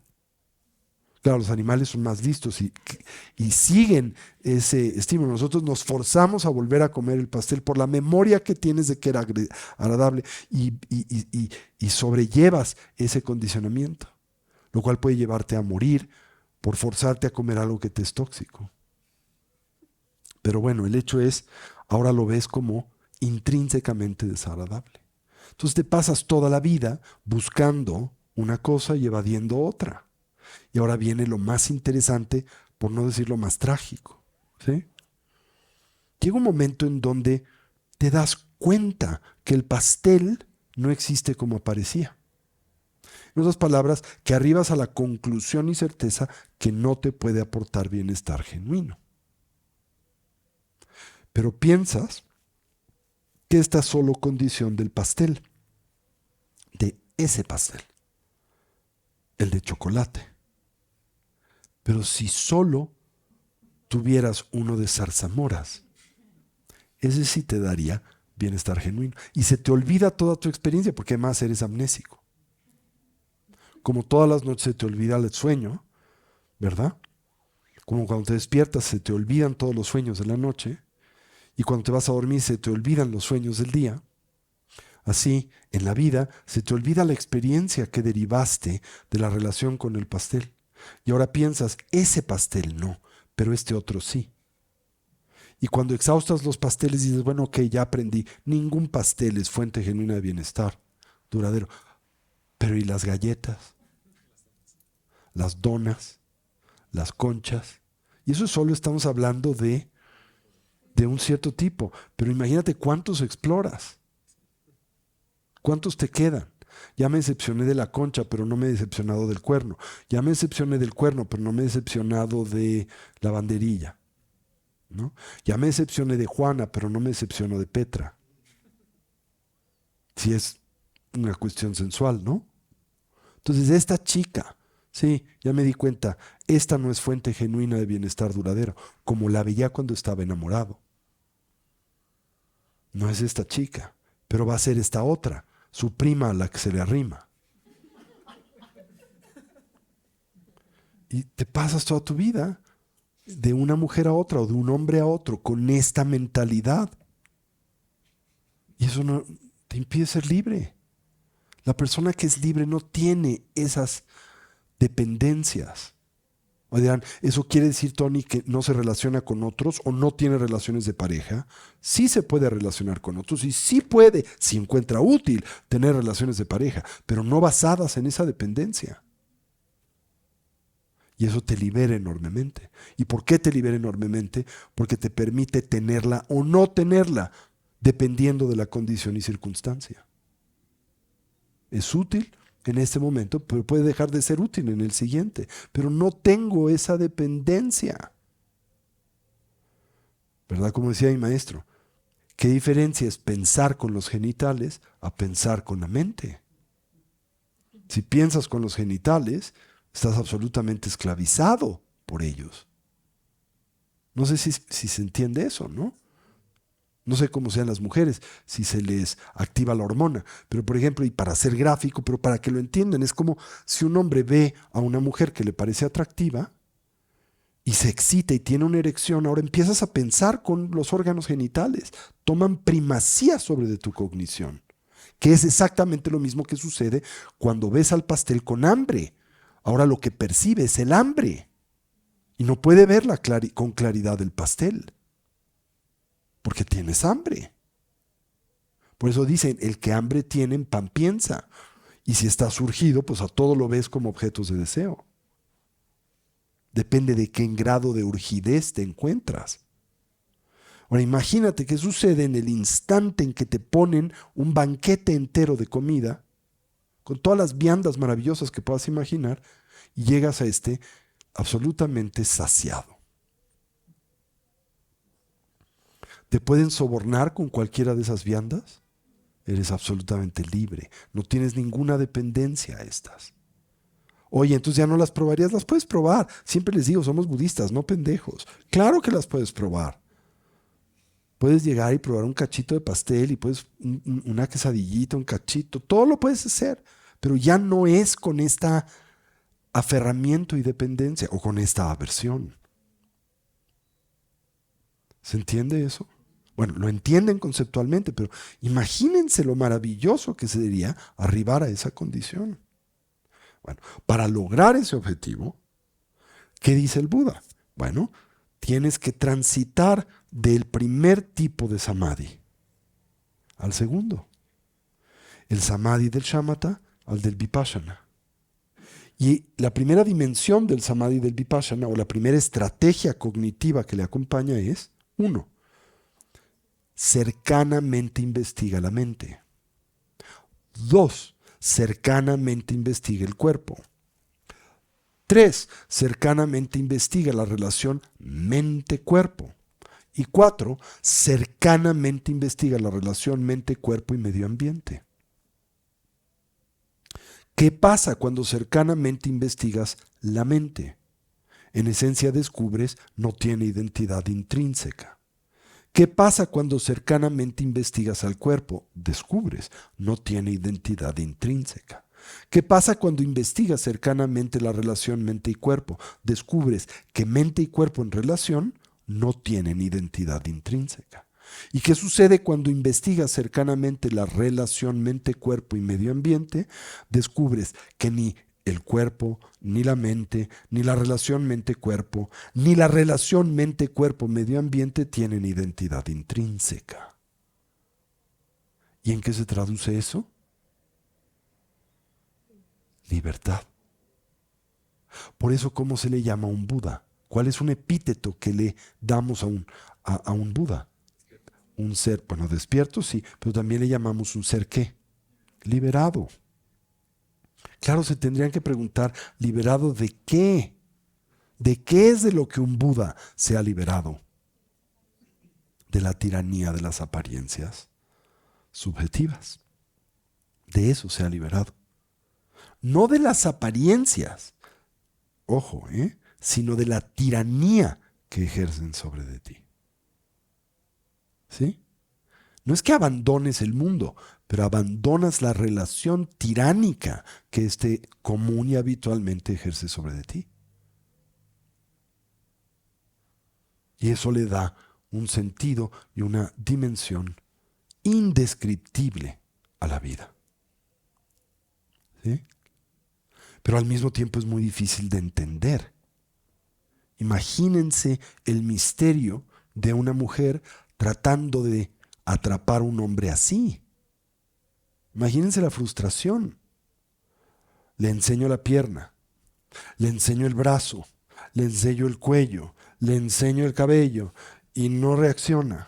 Claro, los animales son más listos y siguen ese estímulo. Nosotros nos forzamos a volver a comer el pastel por la memoria que tienes de que era agradable y sobrellevas ese condicionamiento, lo cual puede llevarte a morir por forzarte a comer algo que te es tóxico. Pero bueno, el hecho es, ahora lo ves como intrínsecamente desagradable. Entonces te pasas toda la vida buscando una cosa y evadiendo otra. Y ahora viene lo más interesante, por no decir lo más trágico, ¿sí? Llega un momento en donde te das cuenta que el pastel no existe como aparecía. En otras palabras, que arribas a la conclusión y certeza que no te puede aportar bienestar genuino. Pero piensas que esta es solo condición del pastel, de ese pastel, el de chocolate. Pero si solo tuvieras uno de zarzamoras, ese sí te daría bienestar genuino. Y se te olvida toda tu experiencia, porque además eres amnésico. Como todas las noches se te olvida el sueño, ¿verdad? Como cuando te despiertas se te olvidan todos los sueños de la noche, y cuando te vas a dormir se te olvidan los sueños del día. Así, en la vida se te olvida la experiencia que derivaste de la relación con el pastel. Y ahora piensas, ese pastel no, pero este otro sí. Y cuando exhaustas los pasteles dices, bueno, ok, ya aprendí, ningún pastel es fuente genuina de bienestar duradero. Pero ¿y las galletas? Las donas, las conchas. Y eso solo estamos hablando de un cierto tipo. Pero imagínate cuántos exploras. ¿Cuántos te quedan? Ya me decepcioné de la concha, pero no me he decepcionado del cuerno. Ya me decepcioné del cuerno, pero no me he decepcionado de la banderilla, ¿no? Ya me decepcioné de Juana, pero no me decepciono de Petra. Si es una cuestión sensual, ¿no? Entonces, esta chica, sí, ya me di cuenta, esta no es fuente genuina de bienestar duradero, como la veía cuando estaba enamorado. No es esta chica, pero va a ser esta otra, su prima a la que se le arrima. Y te pasas toda tu vida de una mujer a otra o de un hombre a otro con esta mentalidad. Y eso no te impide ser libre. La persona que es libre no tiene esas dependencias. O dirán, ¿eso quiere decir, Tony, que no se relaciona con otros o no tiene relaciones de pareja? Sí se puede relacionar con otros y sí puede, si encuentra útil, tener relaciones de pareja, pero no basadas en esa dependencia. Y eso te libera enormemente. ¿Y por qué te libera enormemente? Porque te permite tenerla o no tenerla, dependiendo de la condición y circunstancia. Es útil en este momento, pero puede dejar de ser útil en el siguiente. Pero no tengo esa dependencia. ¿Verdad? Como decía mi maestro, ¿qué diferencia es pensar con los genitales a pensar con la mente? Si piensas con los genitales, estás absolutamente esclavizado por ellos. No sé si se entiende eso, ¿no? No sé cómo sean las mujeres, si se les activa la hormona, pero por ejemplo, y para ser gráfico, pero para que lo entiendan, es como si un hombre ve a una mujer que le parece atractiva y se excita y tiene una erección, ahora empiezas a pensar con los órganos genitales, toman primacía sobre de tu cognición, que es exactamente lo mismo que sucede cuando ves al pastel con hambre. Ahora lo que percibe es el hambre y no puede ver con claridad el pastel, porque tienes hambre. Por eso dicen, el que hambre tiene en pan piensa. Y si está surgido, pues a todo lo ves como objetos de deseo. Depende de qué grado de urgidez te encuentras. Ahora imagínate qué sucede en el instante en que te ponen un banquete entero de comida, con todas las viandas maravillosas que puedas imaginar, y llegas a absolutamente saciado. ¿Te pueden sobornar con cualquiera de esas viandas? Eres absolutamente libre. No tienes ninguna dependencia a estas. Oye, entonces ya no las probarías. Las puedes probar. Siempre les digo, somos budistas, no pendejos. Claro que las puedes probar. Puedes llegar y probar un cachito de pastel y puedes una quesadillita, un cachito. Todo lo puedes hacer. Pero ya no es con esta aferramiento y dependencia o con esta aversión. ¿Se entiende eso? Bueno, lo entienden conceptualmente, pero imagínense lo maravilloso que sería arribar a esa condición. Bueno, para lograr ese objetivo, ¿qué dice el Buda? Bueno, tienes que transitar del primer tipo de samadhi al segundo. El samadhi del shamatha al del vipassana. Y la primera dimensión del samadhi del vipassana, o la primera estrategia cognitiva que le acompaña es, 1, cercanamente investiga la mente. 2, cercanamente investiga el cuerpo. 3, cercanamente investiga la relación mente-cuerpo. Y 4, cercanamente investiga la relación mente-cuerpo y medio ambiente. ¿Qué pasa cuando cercanamente investigas la mente? En esencia descubres no tiene identidad intrínseca. ¿Qué pasa cuando cercanamente investigas al cuerpo? Descubres, no tiene identidad intrínseca. ¿Qué pasa cuando investigas cercanamente la relación mente y cuerpo? Descubres que mente y cuerpo en relación no tienen identidad intrínseca. ¿Y qué sucede cuando investigas cercanamente la relación mente, cuerpo y medio ambiente? Descubres que ni el cuerpo, ni la mente, ni la relación mente-cuerpo, ni la relación mente-cuerpo-medio ambiente tienen identidad intrínseca. ¿Y en qué se traduce eso? Libertad. Por eso, ¿cómo se le llama a un Buda? ¿Cuál es un epíteto que le damos a un Buda? Un ser, bueno, despierto sí, pero también le llamamos un ser ¿qué? Liberado. Claro, se tendrían que preguntar, ¿liberado de qué? ¿De qué es de lo que un Buda se ha liberado? De la tiranía de las apariencias subjetivas. De eso se ha liberado. No de las apariencias, ojo, sino de la tiranía que ejercen sobre de ti. ¿Sí? No es que abandones el mundo, pero abandonas la relación tiránica que común y habitualmente ejerce sobre de ti. Y eso le da un sentido y una dimensión indescriptible a la vida. ¿Sí? Pero al mismo tiempo es muy difícil de entender. Imagínense el misterio de una mujer tratando de atrapar a un hombre así. Imagínense la frustración. Le enseño la pierna, le enseño el brazo, le enseño el cuello, le enseño el cabello y no reacciona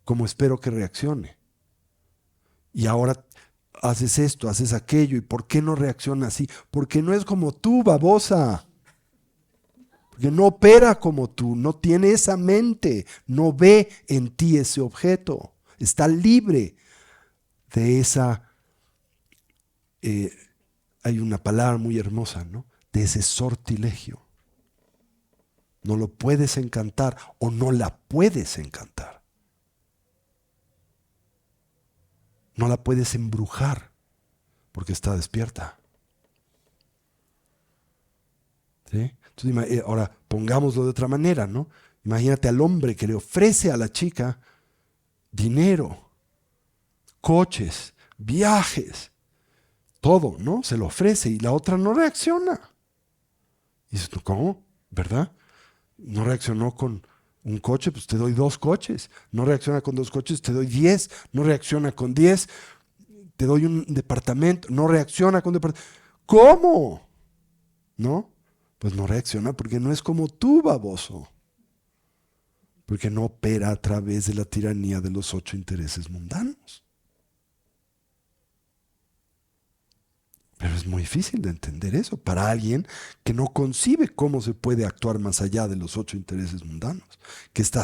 como espero que reaccione. Y ahora haces esto, haces aquello, ¿y por qué no reacciona así? Porque no es como tú, babosa. Porque no opera como tú, no tiene esa mente, no ve en ti ese objeto. Está libre de esa, hay una palabra muy hermosa, ¿no? De ese sortilegio. No lo puedes encantar o no la puedes encantar. No la puedes embrujar porque está despierta. ¿Sí? Entonces, ahora pongámoslo de otra manera, ¿no? Imagínate al hombre que le ofrece a la chica dinero, coches, viajes, todo, ¿no? Se lo ofrece y la otra no reacciona. Y dices, ¿cómo? ¿Verdad? No reaccionó con un coche, pues te doy 2 coches. No reacciona con 2 coches, te doy 10. No reacciona con 10, te doy un departamento. No reacciona con departamento. ¿Cómo? ¿No? Pues no reacciona porque no es como tú, baboso. Porque no opera a través de la tiranía de los 8 intereses mundanos. Pero es muy difícil de entender eso para alguien que no concibe cómo se puede actuar más allá de los 8 intereses mundanos, que está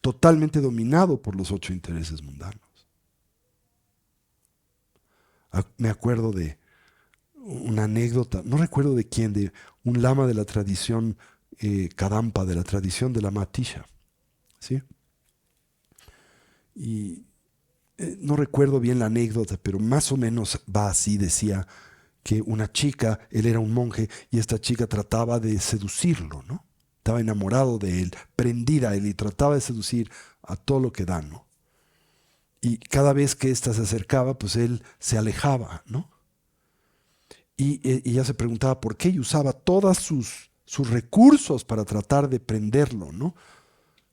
totalmente dominado por los 8 intereses mundanos. Me acuerdo de una anécdota, no recuerdo de quién, de un lama de la tradición Kadampa, de la tradición de la Matisha, ¿sí? Y no recuerdo bien la anécdota, pero más o menos va así, decía que una chica, él era un monje, y esta chica trataba de seducirlo, ¿no? Estaba enamorado de él, prendida a él, y trataba de seducir a todo lo que da, ¿no? Y cada vez que ésta se acercaba, pues él se alejaba, ¿no? Y ella se preguntaba por qué, y usaba todos sus recursos para tratar de prenderlo, ¿no?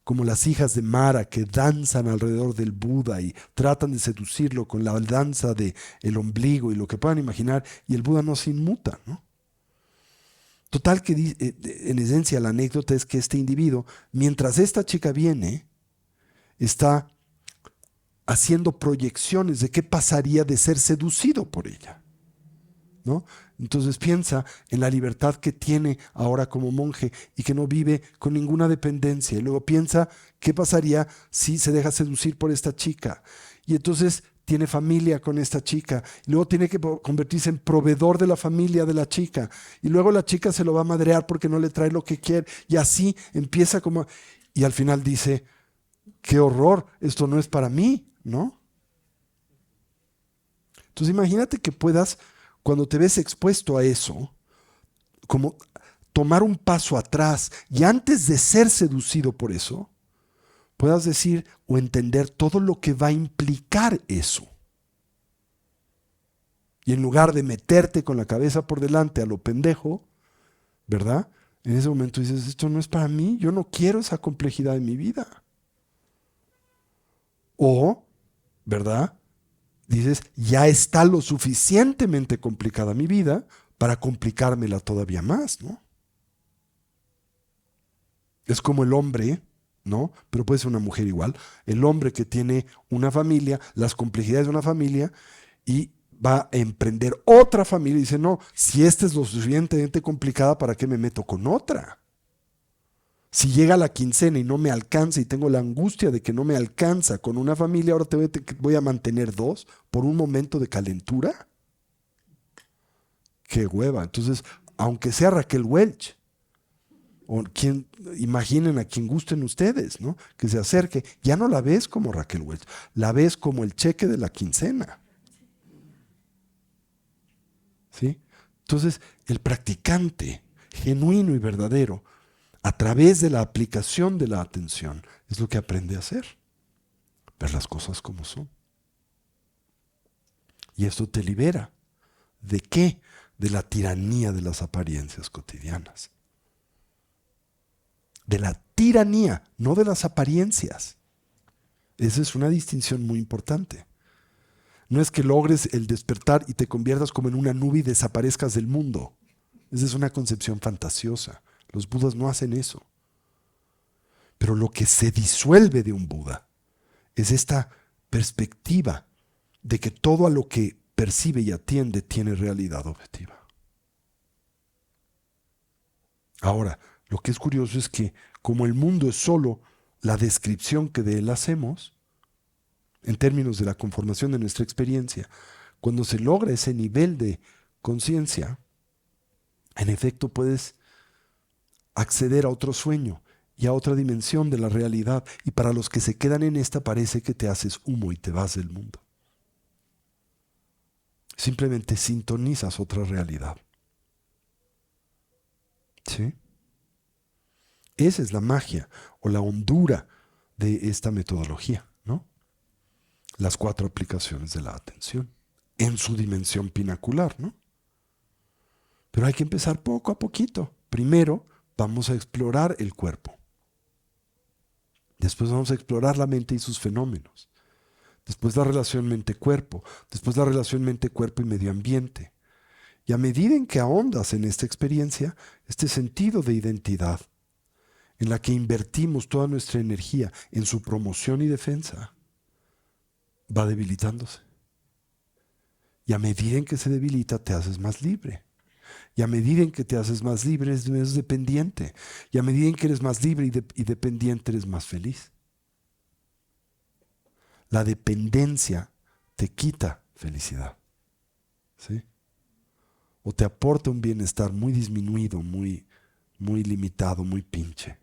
Como las hijas de Mara que danzan alrededor del Buda y tratan de seducirlo con la danza del ombligo y lo que puedan imaginar, y el Buda no se inmuta, ¿no? Total que en esencia la anécdota es que este individuo, mientras esta chica viene, está haciendo proyecciones de qué pasaría de ser seducido por ella, ¿no? Entonces piensa en la libertad que tiene ahora como monje y que no vive con ninguna dependencia. Y luego piensa qué pasaría si se deja seducir por esta chica. Y entonces tiene familia con esta chica. Y luego tiene que convertirse en proveedor de la familia de la chica. Y luego la chica se lo va a madrear porque no le trae lo que quiere. Y así empieza como... Y al final dice, qué horror, esto no es para mí, ¿no? Entonces imagínate que puedas, cuando te ves expuesto a eso, como tomar un paso atrás y antes de ser seducido por eso, puedas decir o entender todo lo que va a implicar eso. Y en lugar de meterte con la cabeza por delante a lo pendejo, ¿verdad? En ese momento dices, esto no es para mí, yo no quiero esa complejidad en mi vida. O, ¿verdad? Dices, ya está lo suficientemente complicada mi vida para complicármela todavía más, ¿no? Es como el hombre, ¿no? Pero puede ser una mujer igual. El hombre que tiene una familia, las complejidades de una familia, y va a emprender otra familia y dice, no, si esta es lo suficientemente complicada, ¿para qué me meto con otra? Si llega la quincena y no me alcanza y tengo la angustia de que no me alcanza con una familia, ahora voy a mantener 2 por un momento de calentura. Qué hueva. Entonces, aunque sea Raquel Welch, o quien, imaginen a quien gusten ustedes, ¿no? Que se acerque, ya no la ves como Raquel Welch, la ves como el cheque de la quincena. ¿Sí? Entonces, el practicante genuino y verdadero, a través de la aplicación de la atención, es lo que aprende a hacer. Ver las cosas como son. Y esto te libera. ¿De qué? De la tiranía de las apariencias cotidianas. De la tiranía, no de las apariencias. Esa es una distinción muy importante. No es que logres el despertar y te conviertas como en una nube y desaparezcas del mundo. Esa es una concepción fantasiosa. Los budas no hacen eso. Pero lo que se disuelve de un Buda es esta perspectiva de que todo a lo que percibe y atiende tiene realidad objetiva. Ahora, lo que es curioso es que como el mundo es solo la descripción que de él hacemos, en términos de la conformación de nuestra experiencia, cuando se logra ese nivel de conciencia, en efecto puedes acceder a otro sueño y a otra dimensión de la realidad, y para los que se quedan en esta parece que te haces humo y te vas del mundo. Simplemente sintonizas otra realidad. ¿Sí? Esa es la magia o la hondura de esta metodología, ¿no? Las 4 aplicaciones de la atención en su dimensión pinacular, ¿no? Pero hay que empezar poco a poquito. Primero vamos a explorar el cuerpo. Después vamos a explorar la mente y sus fenómenos. Después la relación mente-cuerpo. Después la relación mente-cuerpo y medio ambiente. Y a medida en que ahondas en esta experiencia, este sentido de identidad, en la que invertimos toda nuestra energía en su promoción y defensa, va debilitándose. Y a medida en que se debilita, te haces más libre. Y a medida en que te haces más libre, eres menos dependiente. Y a medida en que eres más libre y dependiente, eres más feliz. La dependencia te quita felicidad. ¿Sí? O te aporta un bienestar muy disminuido, muy limitado, muy pinche.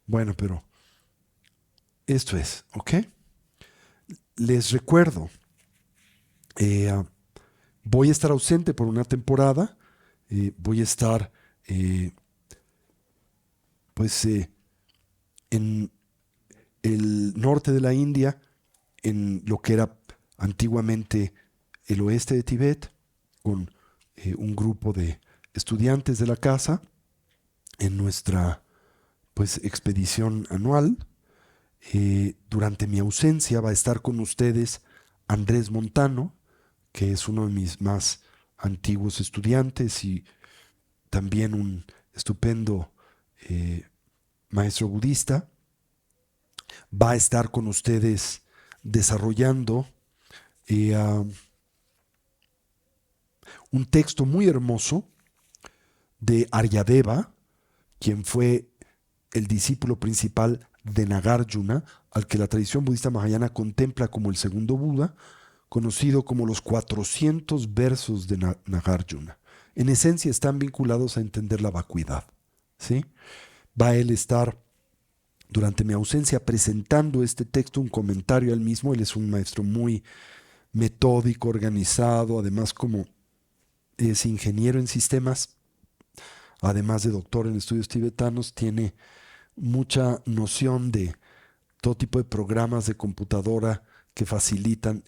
Bueno, pero esto es, ¿ok? Les recuerdo, voy a estar ausente por una temporada. Voy a estar, pues, en el norte de la India, en lo que era antiguamente el oeste de Tibet, con un grupo de estudiantes de la casa, en nuestra, pues, expedición anual. Durante mi ausencia va a estar con ustedes Andrés Montano, que es uno de mis más antiguos estudiantes y también un estupendo maestro budista. Va a estar con ustedes desarrollando un texto muy hermoso de Aryadeva, quien fue el discípulo principal de Nagarjuna, al que la tradición budista mahayana contempla como el segundo Buda, conocido como los 400 versos de Nagarjuna. En esencia están vinculados a entender la vacuidad. ¿Sí? Va a él estar durante mi ausencia presentando este texto, un comentario al mismo. Él es un maestro muy metódico, organizado, además como es ingeniero en sistemas, además de doctor en estudios tibetanos, tiene mucha noción de todo tipo de programas de computadora que facilitan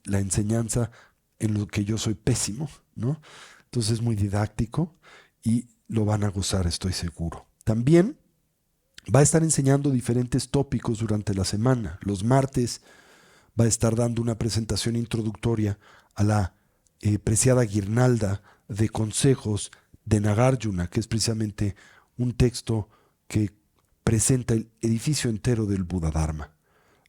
la enseñanza, en lo que yo soy pésimo, ¿no? Entonces es muy didáctico y lo van a gozar, estoy seguro. También va a estar enseñando diferentes tópicos durante la semana. Los martes va a estar dando una presentación introductoria a la preciada guirnalda de consejos de Nagarjuna, que es precisamente un texto que presenta el edificio entero del Buda Dharma.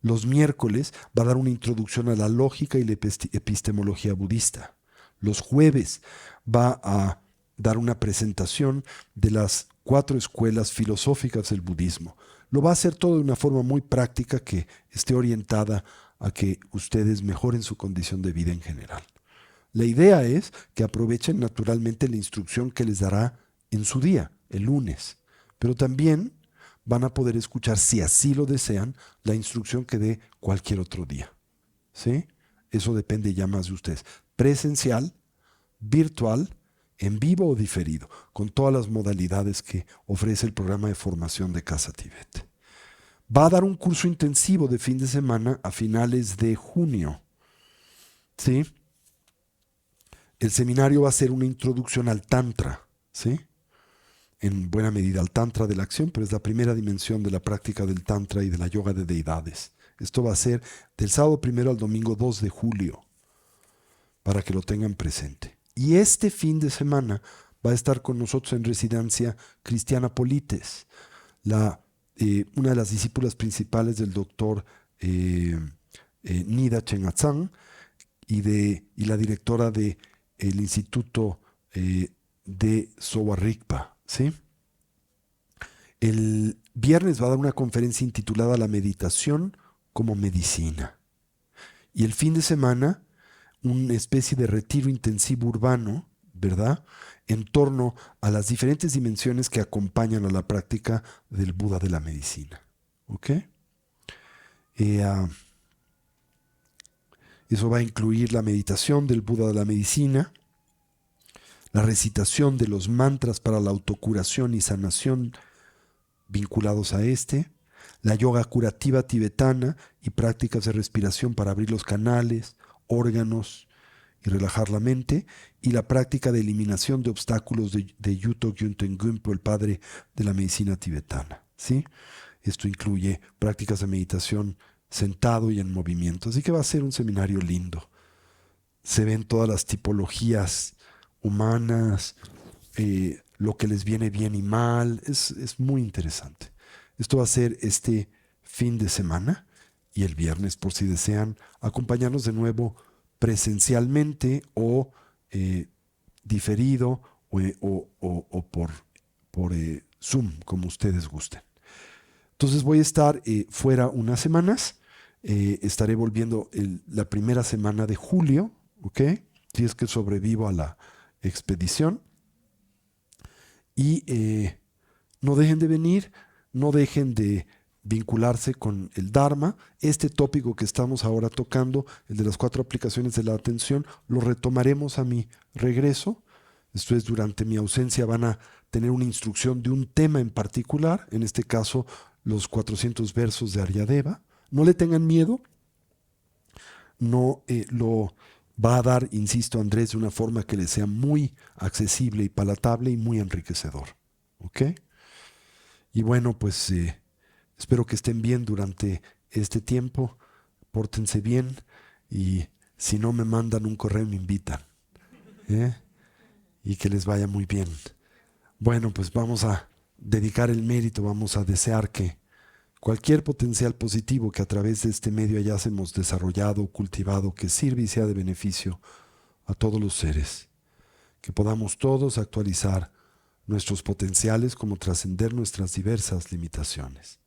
Los miércoles va a dar una introducción a la lógica y la epistemología budista. Los jueves va a dar una presentación de las 4 escuelas filosóficas del budismo. Lo va a hacer todo de una forma muy práctica que esté orientada a que ustedes mejoren su condición de vida en general. La idea es que aprovechen naturalmente la instrucción que les dará en su día, el lunes, pero también van a poder escuchar, si así lo desean, la instrucción que dé cualquier otro día. ¿Sí? Eso depende ya más de ustedes. Presencial, virtual, en vivo o diferido, con todas las modalidades que ofrece el programa de formación de Casa Tibet. Va a dar un curso intensivo de fin de semana a finales de junio. ¿Sí? El seminario va a ser una introducción al Tantra. ¿Sí? En buena medida al Tantra de la acción, pero es la primera dimensión de la práctica del Tantra y de la yoga de deidades. Esto va a ser del sábado 1 al domingo 2 de julio, para que lo tengan presente. Y este fin de semana va a estar con nosotros en residencia Cristiana Polites, una de las discípulas principales del doctor Nida Chengatzang y la directora del Instituto de Sowa Rigpa. ¿Sí? El viernes va a dar una conferencia intitulada La meditación como medicina. Y el fin de semana, una especie de retiro intensivo urbano, ¿verdad? En torno a las diferentes dimensiones que acompañan a la práctica del Buda de la medicina. ¿Ok? Eso va a incluir la meditación del Buda de la medicina, la recitación de los mantras para la autocuración y sanación vinculados a la yoga curativa tibetana y prácticas de respiración para abrir los canales, órganos y relajar la mente, y la práctica de eliminación de obstáculos de Yuto Gyunten Gunpo, el padre de la medicina tibetana. ¿Sí? Esto incluye prácticas de meditación sentado y en movimiento. Así que va a ser un seminario lindo. Se ven todas las tipologías humanas, lo que les viene bien y mal. Es muy interesante. Esto va a ser este fin de semana y el viernes, por si desean acompañarnos de nuevo presencialmente o diferido o por Zoom, como ustedes gusten. Entonces voy a estar fuera unas semanas. Estaré volviendo la primera semana de julio, ¿ok? Si es que sobrevivo a la expedición. Y no dejen de venir, no dejen de vincularse con el Dharma. Este tópico que estamos ahora tocando, el de las 4 aplicaciones de la atención, lo retomaremos a mi regreso. Esto es, durante mi ausencia van a tener una instrucción de un tema en particular, en este caso los 400 versos de Aryadeva. No le tengan miedo, no lo va a dar, insisto, Andrés, de una forma que les sea muy accesible y palatable y muy enriquecedor. ¿Ok? Y bueno, pues espero que estén bien durante este tiempo, pórtense bien y si no me mandan un correo me invitan. ¿Eh? Y que les vaya muy bien. Bueno, pues vamos a dedicar el mérito, vamos a desear que cualquier potencial positivo que a través de este medio hayamos desarrollado, cultivado, que sirva y sea de beneficio a todos los seres, que podamos todos actualizar nuestros potenciales como trascender nuestras diversas limitaciones,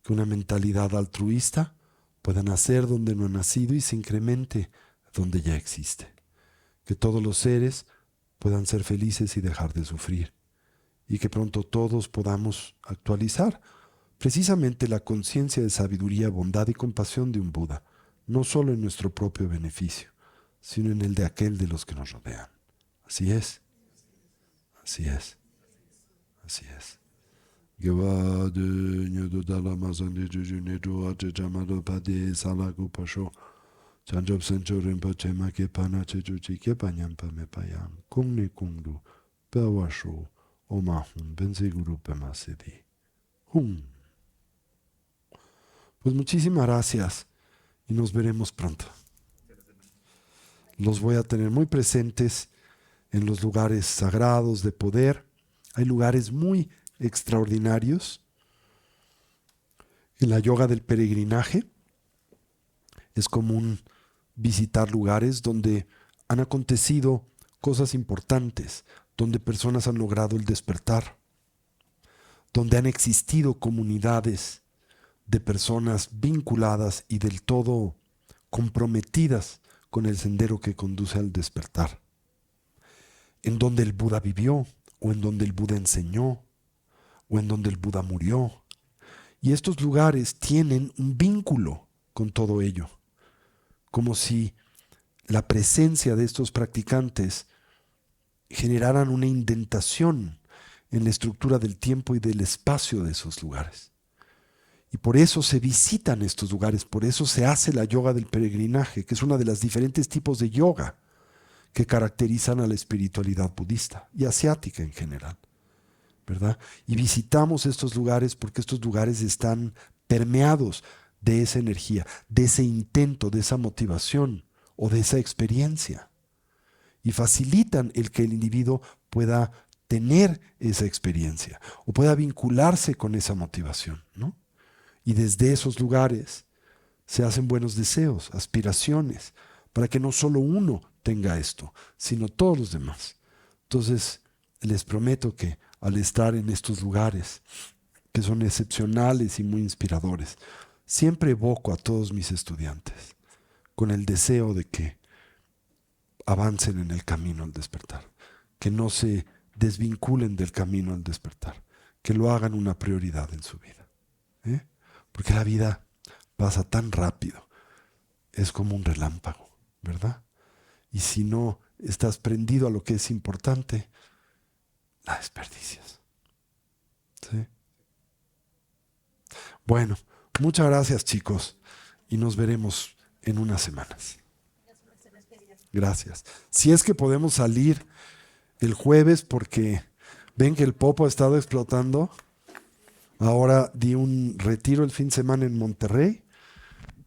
que una mentalidad altruista pueda nacer donde no ha nacido y se incremente donde ya existe, que todos los seres puedan ser felices y dejar de sufrir, y que pronto todos podamos actualizar precisamente la conciencia de sabiduría, bondad y compasión de un Buda, no solo en nuestro propio beneficio, sino en el de aquel de los que nos rodean. Así es, así es, así es. Pues muchísimas gracias y nos veremos pronto. Los voy a tener muy presentes en los lugares sagrados de poder. Hay lugares muy extraordinarios. En la yoga del peregrinaje es común visitar lugares donde han acontecido cosas importantes, donde personas han logrado el despertar, donde han existido comunidades de personas vinculadas y del todo comprometidas con el sendero que conduce al despertar, en donde el Buda vivió, o en donde el Buda enseñó, o en donde el Buda murió. Y estos lugares tienen un vínculo con todo ello, como si la presencia de estos practicantes generaran una indentación en la estructura del tiempo y del espacio de esos lugares. Y por eso se visitan estos lugares, por eso se hace la yoga del peregrinaje, que es uno de los diferentes tipos de yoga que caracterizan a la espiritualidad budista y asiática en general, ¿verdad? Y visitamos estos lugares porque estos lugares están permeados de esa energía, de ese intento, de esa motivación o de esa experiencia. Y facilitan el que el individuo pueda tener esa experiencia o pueda vincularse con esa motivación, ¿no? Y desde esos lugares se hacen buenos deseos, aspiraciones, para que no solo uno tenga esto, sino todos los demás. Entonces, les prometo que al estar en estos lugares, que son excepcionales y muy inspiradores, siempre evoco a todos mis estudiantes con el deseo de que avancen en el camino al despertar, que no se desvinculen del camino al despertar, que lo hagan una prioridad en su vida. Porque la vida pasa tan rápido es como un relámpago, ¿verdad? Y si no estás prendido a lo que es importante, la desperdicias. ¿Sí? Bueno, muchas gracias, chicos, y nos veremos en unas semanas. Gracias. Si es que podemos salir el jueves, porque ven que el popo ha estado explotando. Ahora di un retiro el fin de semana en Monterrey.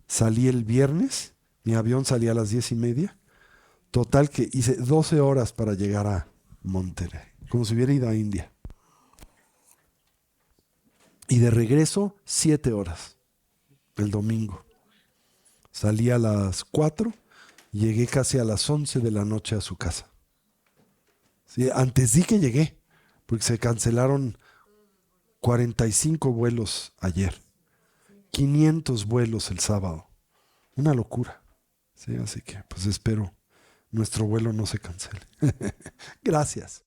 Salí el viernes. Mi avión salía a las 10:30. Total que hice 12 horas para llegar a Monterrey. Como si hubiera ido a India. Y de regreso, 7 horas. El domingo. Salí a las 4. Llegué casi a las 11 de la noche a su casa. Sí, antes di que llegué. Porque se cancelaron 45 vuelos ayer. 500 vuelos el sábado. Una locura. Sí, así que pues espero nuestro vuelo no se cancele. Gracias.